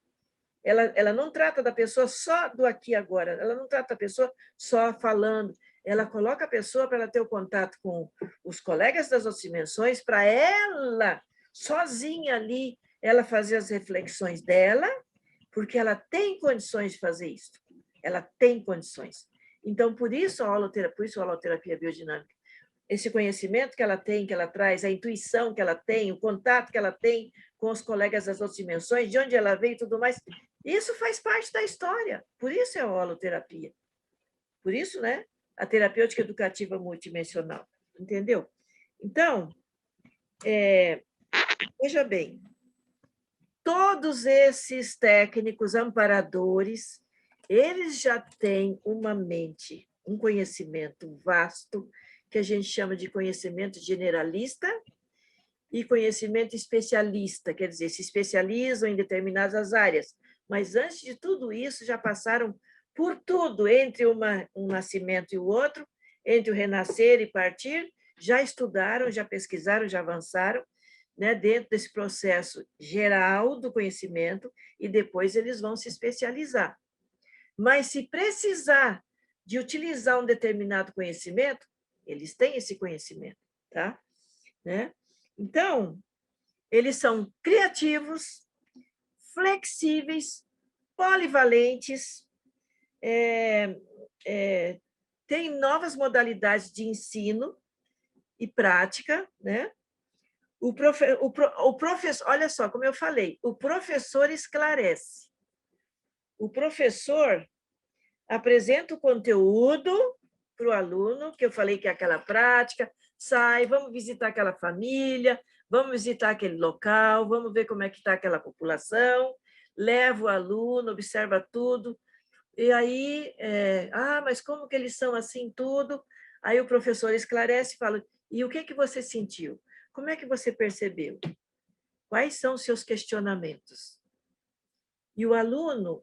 Ela não trata da pessoa só do aqui e agora, ela não trata a pessoa só falando, ela coloca a pessoa para ela ter o contato com os colegas das outras dimensões, para ela, sozinha ali, ela fazer as reflexões dela, porque ela tem condições de fazer isso. Ela tem condições. Então, por isso a holoterapia biodinâmica. Esse conhecimento que ela tem, que ela traz, a intuição que ela tem, o contato que ela tem com os colegas das outras dimensões, de onde ela veio e tudo mais, isso faz parte da história. Por isso é a holoterapia. Por isso, né? A terapêutica educativa multidimensional. Entendeu? Então, veja bem, todos esses técnicos amparadores, eles já têm uma mente, um conhecimento vasto, que a gente chama de conhecimento generalista e conhecimento especialista, quer dizer, se especializam em determinadas áreas, mas antes de tudo isso já passaram por tudo, entre um nascimento e o outro, entre o renascer e partir, já estudaram, já pesquisaram, já avançaram, né, dentro desse processo geral do conhecimento, e depois eles vão se especializar. Mas se precisar de utilizar um determinado conhecimento, eles têm esse conhecimento, tá? Né? Então, eles são criativos, flexíveis, polivalentes, têm novas modalidades de ensino e prática, né? O professor, olha só, como eu falei, o professor esclarece. O professor apresenta o conteúdo para o aluno, que eu falei que é aquela prática, sai, vamos visitar aquela família, vamos visitar aquele local, vamos ver como é que está aquela população, leva o aluno, observa tudo, e aí, mas como que eles são assim, tudo? Aí o professor esclarece e fala, e o que você sentiu? Como é que você percebeu? Quais são os seus questionamentos? E o aluno,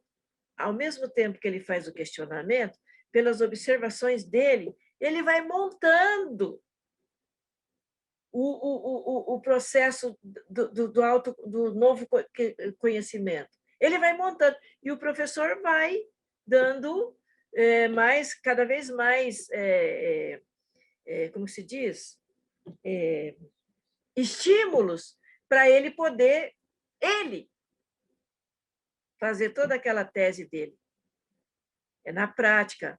ao mesmo tempo que ele faz o questionamento, pelas observações dele, ele vai montando o processo do novo conhecimento. Ele vai montando, e o professor vai dando cada vez mais, como se diz? Estímulos para ele poder, fazer toda aquela tese dele. É na prática.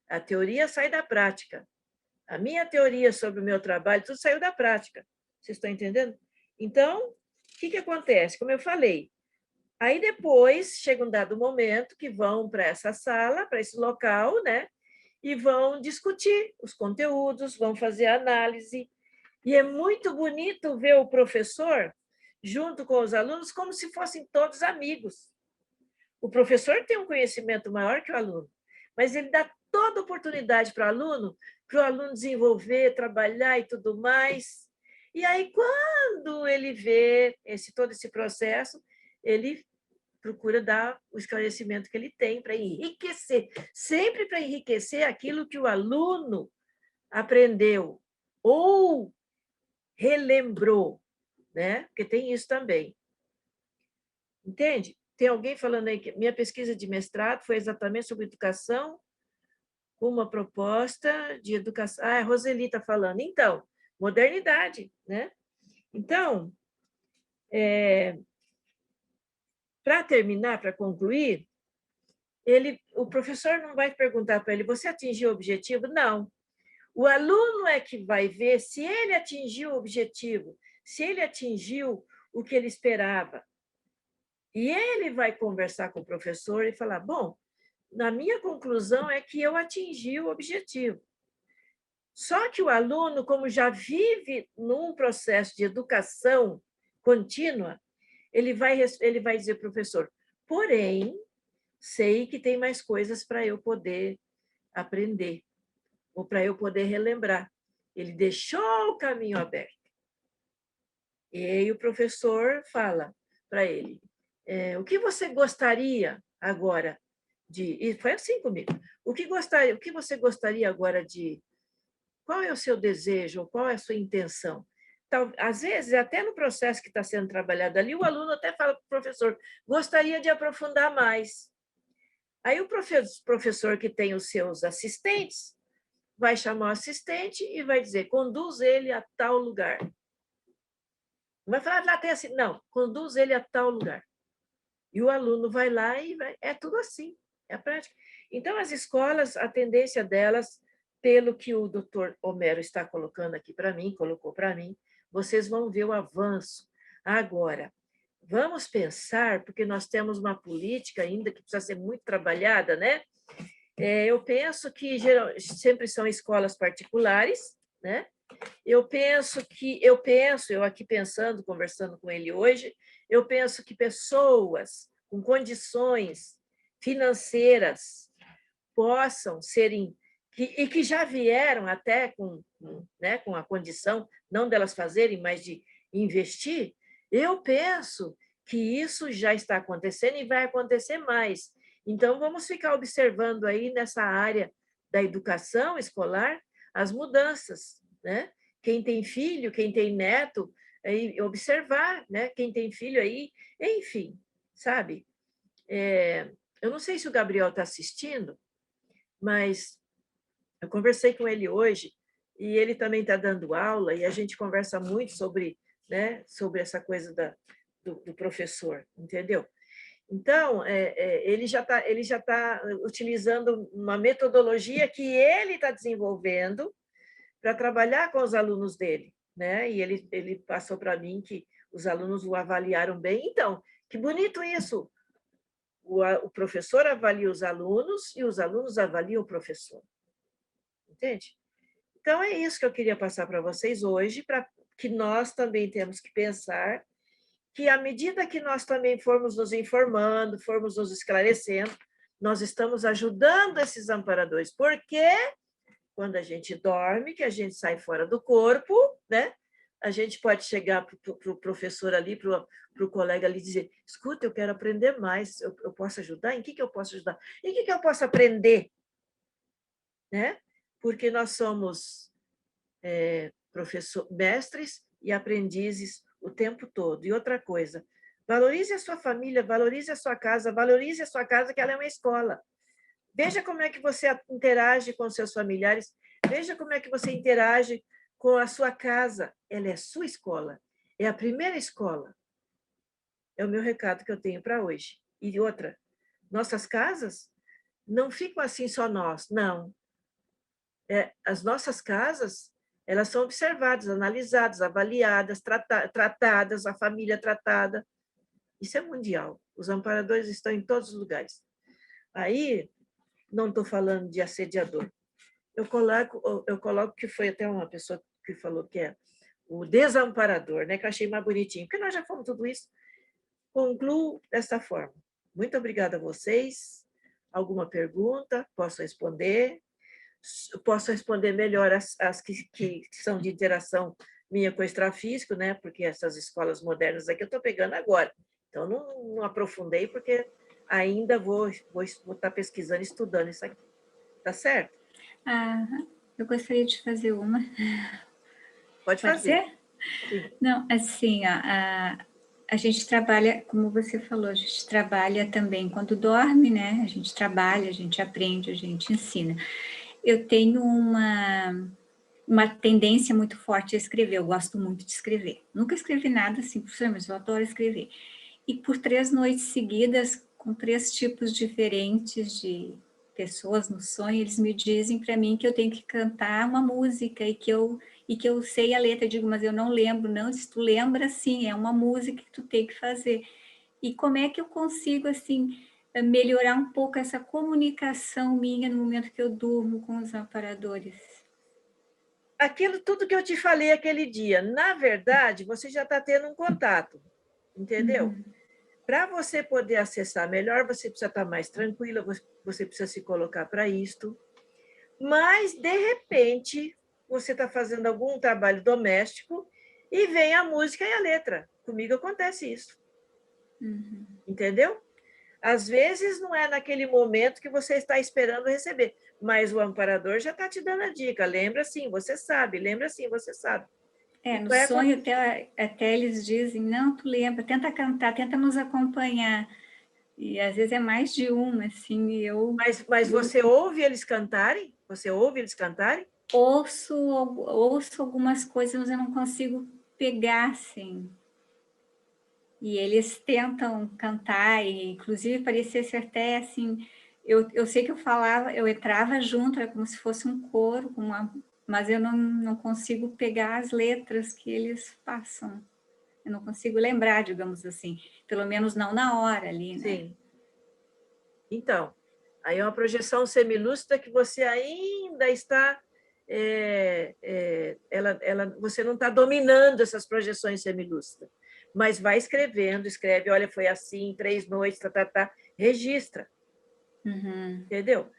A teoria sai da prática. A minha teoria sobre o meu trabalho, tudo saiu da prática. Vocês estão entendendo? Então, o que acontece? Como eu falei, aí depois chega um dado momento que vão para essa sala, para esse local, né? E vão discutir os conteúdos, vão fazer análise. E é muito bonito ver o professor junto com os alunos como se fossem todos amigos. O professor tem um conhecimento maior que o aluno, mas ele dá toda oportunidade para o aluno desenvolver, trabalhar e tudo mais. E aí, quando ele vê todo esse processo, ele procura dar o esclarecimento que ele tem para enriquecer, sempre para enriquecer aquilo que o aluno aprendeu ou relembrou, né? Porque tem isso também. Entende? Tem alguém falando aí que minha pesquisa de mestrado foi exatamente sobre educação, uma proposta de educação. Ah, a Roseli está falando. Então, modernidade, né? Então, para terminar, para concluir, o professor não vai perguntar para ele: você atingiu o objetivo? Não. O aluno é que vai ver se ele atingiu o objetivo, se ele atingiu o que ele esperava. E ele vai conversar com o professor e falar: bom, na minha conclusão é que eu atingi o objetivo. Só que o aluno, como já vive num processo de educação contínua, ele vai dizer, professor, porém, sei que tem mais coisas para eu poder aprender, ou para eu poder relembrar. Ele deixou o caminho aberto. E aí o professor fala para ele: o que você gostaria agora de... E foi assim comigo. O que você gostaria agora de... Qual é o seu desejo? Qual é a sua intenção? Então, às vezes, até no processo que está sendo trabalhado ali, o aluno até fala para o professor: gostaria de aprofundar mais. Aí o professor que tem os seus assistentes vai chamar o assistente e vai dizer: conduz ele a tal lugar. Não vai falar: lá tem assim. Não, conduz ele a tal lugar. E o aluno vai lá e vai... É tudo assim, é a prática. Então, as escolas, a tendência delas, pelo que o doutor Homero está colocando aqui para mim, colocou para mim, vocês vão ver o avanço. Agora, vamos pensar, porque nós temos uma política ainda que precisa ser muito trabalhada, né? Eu penso que sempre são escolas particulares, né? Eu aqui pensando, conversando com ele hoje, eu penso que pessoas com condições financeiras possam serem, e que já vieram até com a condição, não delas fazerem, mas de investir, eu penso que isso já está acontecendo e vai acontecer mais. Então, vamos ficar observando aí nessa área da educação escolar as mudanças, né? Quem tem filho, quem tem neto, observar, né? Quem tem filho aí, enfim, sabe? Eu não sei se o Gabriel está assistindo, mas eu conversei com ele hoje e ele também está dando aula e a gente conversa muito sobre, né, sobre essa coisa do professor, entendeu? Então, ele já tá utilizando uma metodologia que ele está desenvolvendo para trabalhar com os alunos dele, né? E ele passou para mim que os alunos o avaliaram bem. Então, que bonito isso! O professor avalia os alunos e os alunos avaliam o professor. Entende? Então, é isso que eu queria passar para vocês hoje, para que nós também temos que pensar que, à medida que nós também formos nos informando, formos nos esclarecendo, nós estamos ajudando esses amparadores. Porque quando a gente dorme, que a gente sai fora do corpo, né? A gente pode chegar para o professor ali, para o colega ali, e dizer: escuta, eu quero aprender mais, eu posso ajudar? Em que eu posso ajudar? Em que eu posso aprender? Né? Porque nós somos mestres e aprendizes o tempo todo. E outra coisa, valorize a sua família, valorize a sua casa, que ela é uma escola. Veja como é que você interage com seus familiares, veja como é que você interage com a sua casa. Ela é sua escola, é a primeira escola. É o meu recado que eu tenho para hoje. E outra, nossas casas não ficam assim só nós, não. As nossas casas, elas são observadas, analisadas, avaliadas, tratadas, a família tratada. Isso é mundial. Os amparadores estão em todos os lugares. Aí, não estou falando de assediador. Eu coloco que foi até uma pessoa que falou que é o desamparador, né? Que eu achei mais bonitinho, porque nós já fomos tudo isso. Concluo dessa forma. Muito obrigada a vocês. Alguma pergunta? Posso responder? Posso responder melhor as que são de interação minha com o extrafísico, né? Porque essas escolas modernas aqui eu estou pegando agora. Então, não aprofundei, porque ainda vou estar pesquisando, estudando isso aqui. Tá certo? Ah, eu gostaria de fazer uma. Pode Pode fazer. ser? Sim. Não, assim, ó, a gente trabalha, como você falou, a gente trabalha também quando dorme, né? A gente trabalha, a gente aprende, a gente ensina. Eu tenho uma tendência muito forte a escrever, eu gosto muito de escrever. Nunca escrevi nada assim, professor, mas eu adoro escrever. E por 3 noites seguidas, com 3 tipos diferentes de pessoas no sonho, eles me dizem para mim que eu tenho que cantar uma música e que eu sei a letra. Eu digo, mas eu não lembro. Não, se tu lembra, sim, é uma música que tu tem que fazer. E como é que eu consigo, assim, melhorar um pouco essa comunicação minha no momento que eu durmo com os amparadores? Aquilo tudo que eu te falei aquele dia, na verdade, você já está tendo um contato, entendeu? Para você poder acessar melhor, você precisa estar mais tranquila, você precisa se colocar para isto. Mas, de repente, você está fazendo algum trabalho doméstico e vem a música e a letra. Comigo acontece isso. Entendeu? Às vezes não é naquele momento que você está esperando receber, mas o amparador já está te dando a dica. Lembra sim, você sabe. Lembra sim, você sabe. No sonho até eles dizem, não, tu lembra, tenta cantar, tenta nos acompanhar. E às vezes é mais de um, assim, e eu... Mas você ouve eles cantarem? Você ouve eles cantarem? Ouço algumas coisas, mas eu não consigo pegar, assim. E eles tentam cantar, e inclusive parecia ser até assim, eu sei que eu falava, eu entrava junto, era como se fosse um coro, mas eu não consigo pegar as letras que eles passam. Eu não consigo lembrar, digamos assim, pelo menos não na hora ali, né? Sim. Então, aí é uma projeção semilúcida que você ainda está... você não está dominando essas projeções semilúcidas, mas vai escrevendo, escreve, olha, foi assim, 3 noites, registra. Entendeu?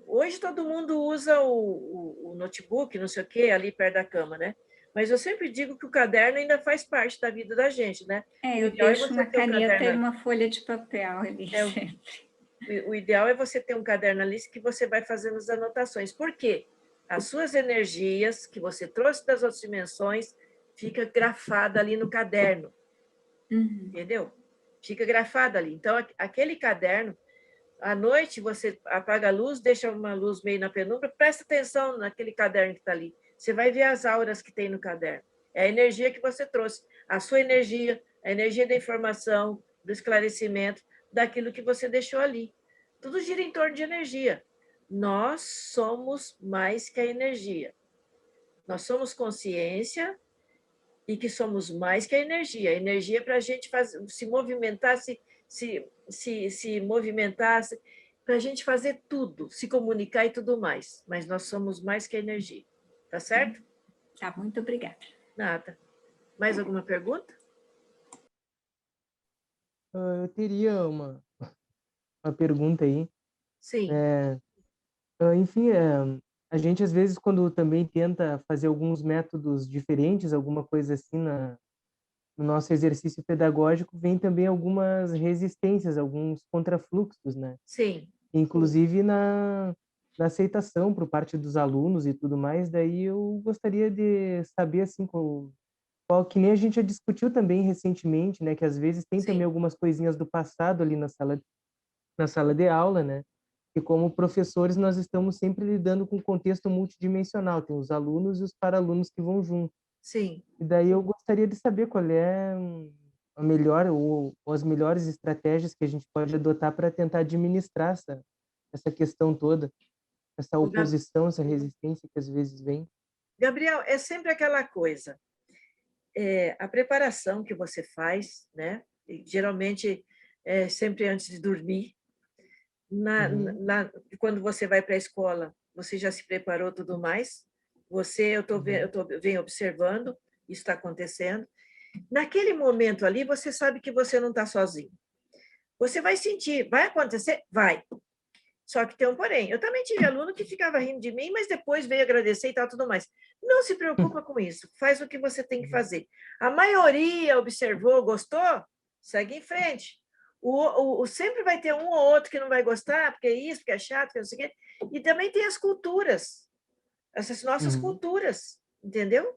Hoje todo mundo usa o notebook, não sei o quê, ali perto da cama, né? Mas eu sempre digo que o caderno ainda faz parte da vida da gente, né? Eu deixo uma caneta e uma folha de papel ali sempre. O ideal é você ter um caderno ali que você vai fazendo as anotações. Por quê? As suas energias que você trouxe das outras dimensões fica grafada ali no caderno. Entendeu? Fica grafada ali. Então, aquele caderno, à noite você apaga a luz, deixa uma luz meio na penumbra, presta atenção naquele caderno que está ali. Você vai ver as auras que tem no caderno. É a energia que você trouxe. A sua energia, a energia da informação, do esclarecimento, daquilo que você deixou ali. Tudo gira em torno de energia. Nós somos mais que a energia. Nós somos consciência e que somos mais que a energia. A energia é para a gente se movimentar, se movimentar, para a gente fazer tudo, se comunicar e tudo mais. Mas nós somos mais que a energia. Tá certo? Tá, muito obrigada. Nada. Mais alguma pergunta? Eu teria uma pergunta aí. Sim. Enfim, a gente às vezes quando também tenta fazer alguns métodos diferentes, alguma coisa assim no nosso exercício pedagógico, vem também algumas resistências, alguns contrafluxos, né? Sim. Inclusive na aceitação por parte dos alunos e tudo mais. Daí eu gostaria de saber assim qual que nem a gente já discutiu também recentemente, né? Que às vezes tem também algumas coisinhas do passado ali na sala de aula, né? E como professores nós estamos sempre lidando com um contexto multidimensional, tem os alunos e os para-alunos que vão junto. Sim. E daí eu gostaria de saber qual é a melhor ou as melhores estratégias que a gente pode adotar para tentar administrar essa questão toda, essa oposição, essa resistência que às vezes vem. Gabriel, é sempre aquela coisa. A preparação que você faz, né? Geralmente é sempre antes de dormir. Quando você vai para a escola, você já se preparou tudo mais? Venho observando, isso está acontecendo. Naquele momento ali, você sabe que você não está sozinho. Você vai sentir, vai acontecer? Vai. Só que tem um porém. Eu também tive aluno que ficava rindo de mim, mas depois veio agradecer e tal, tudo mais. Não se preocupa com isso. Faz o que você tem que fazer. A maioria observou, gostou? Segue em frente. Sempre vai ter um ou outro que não vai gostar, porque é isso, porque é chato, porque não sei o quê. E também tem as culturas. Essas nossas culturas, entendeu?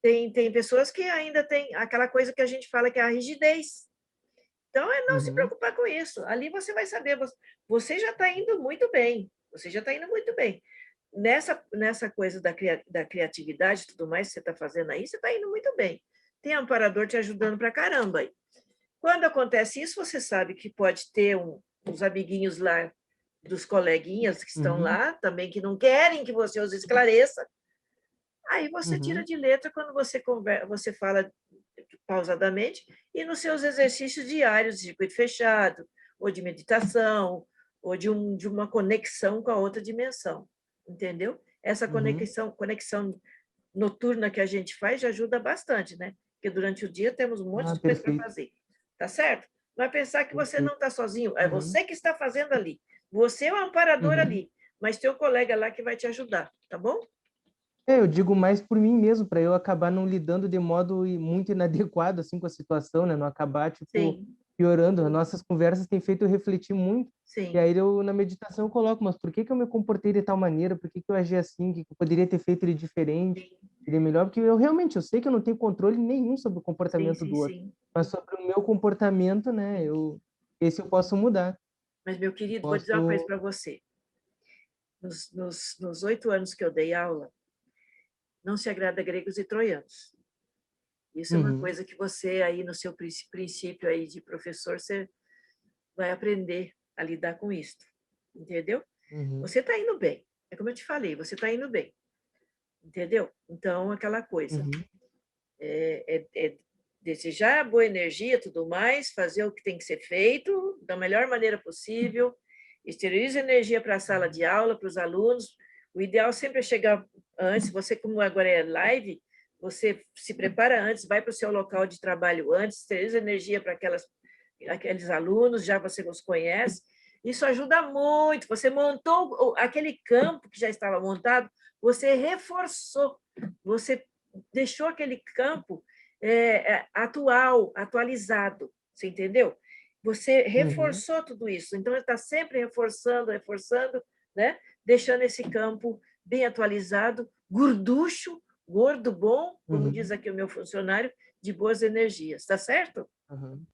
Tem pessoas que ainda têm aquela coisa que a gente fala que é a rigidez. Então, é não se preocupar com isso. Ali você vai saber, você já está indo muito bem. Você já está indo muito bem. Nessa coisa da criatividade e tudo mais que você está fazendo aí, você está indo muito bem. Tem amparador te ajudando para caramba aí. Quando acontece isso, você sabe que pode ter uns amiguinhos lá, dos coleguinhas que estão lá, também que não querem que você os esclareça. Aí você tira de letra quando você fala pausadamente e nos seus exercícios diários de circuito fechado, ou de meditação, ou de uma conexão com a outra dimensão, entendeu? Essa conexão noturna que a gente faz já ajuda bastante, né? Porque durante o dia temos um monte de coisa para fazer, tá certo? Não é pensar que você não está sozinho, é você que está fazendo ali. Você é o amparador ali, mas tem um colega lá que vai te ajudar, tá bom? Eu digo mais por mim mesmo, para eu acabar não lidando de modo muito inadequado assim com a situação, né? Não acabar tipo Sim, piorando. As nossas conversas têm feito eu refletir muito. E sim, aí eu na meditação eu coloco, mas por que que eu me comportei de tal maneira? Por que que eu agi assim? O que que eu poderia ter feito de diferente? Seria melhor, porque eu sei que eu não tenho controle nenhum sobre o sim, comportamento sim, do outro, sim. mas sobre o meu comportamento, né? Esse eu posso mudar. Mas, meu querido, vou dizer uma coisa Posso. para você. Nos 8 anos que eu dei aula, não se agrada gregos e troianos. Isso é uma Uhum, coisa que você, aí no seu princípio aí de professor, você vai aprender a lidar com isso, entendeu? uhum, Você está indo bem. É como eu te falei, você está indo bem, entendeu? Então, aquela coisa, uhum, é desejar boa energia, tudo mais, fazer o que tem que ser feito da melhor maneira possível, esteriliza energia para a sala de aula, para os alunos. O ideal sempre é chegar antes. Você, como agora é live, você se prepara antes, vai para o seu local de trabalho antes, esteriliza energia para aqueles alunos, já você os conhece. Isso ajuda muito. Você montou aquele campo que já estava montado, você reforçou, você deixou aquele campo atualizado, você entendeu? Você uhum, reforçou tudo isso, então está sempre reforçando, né? Deixando esse campo bem atualizado, gorducho, gordo bom, como diz uhum, aqui o meu funcionário, de boas energias, tá certo? uhum,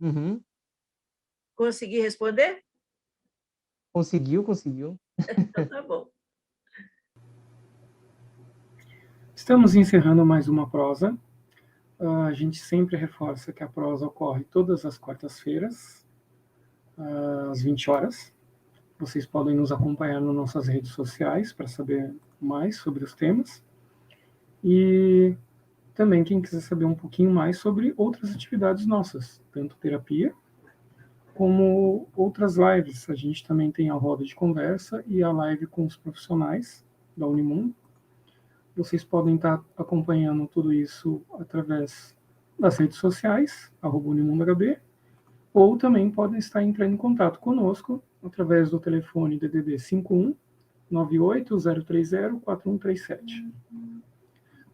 uhum. Consegui responder? Conseguiu, conseguiu. Então tá bom. Estamos encerrando mais uma prosa. A gente sempre reforça que a prosa ocorre todas as quartas-feiras, às 20 horas. Vocês podem nos acompanhar nas nossas redes sociais para saber mais sobre os temas. E também quem quiser saber um pouquinho mais sobre outras atividades nossas, tanto terapia como outras lives. A gente também tem a roda de conversa e a live com os profissionais da Unimundo. Vocês podem estar acompanhando tudo isso através das redes sociais, @UnimundoHB, ou também podem estar entrando em contato conosco através do telefone DDD 51 98030 4137.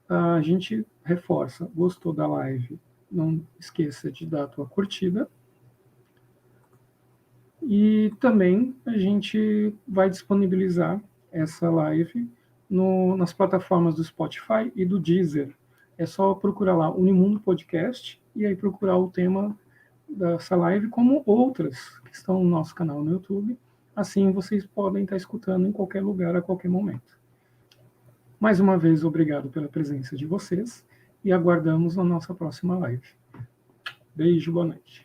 A gente reforça, gostou da live, não esqueça de dar a tua curtida. E também a gente vai disponibilizar essa live nas plataformas do Spotify e do Deezer. É só procurar lá Unimundo Podcast e aí procurar o tema dessa live, como outras que estão no nosso canal no YouTube. Assim vocês podem estar escutando em qualquer lugar, a qualquer momento. Mais uma vez, obrigado pela presença de vocês e aguardamos a nossa próxima live. Beijo, boa noite.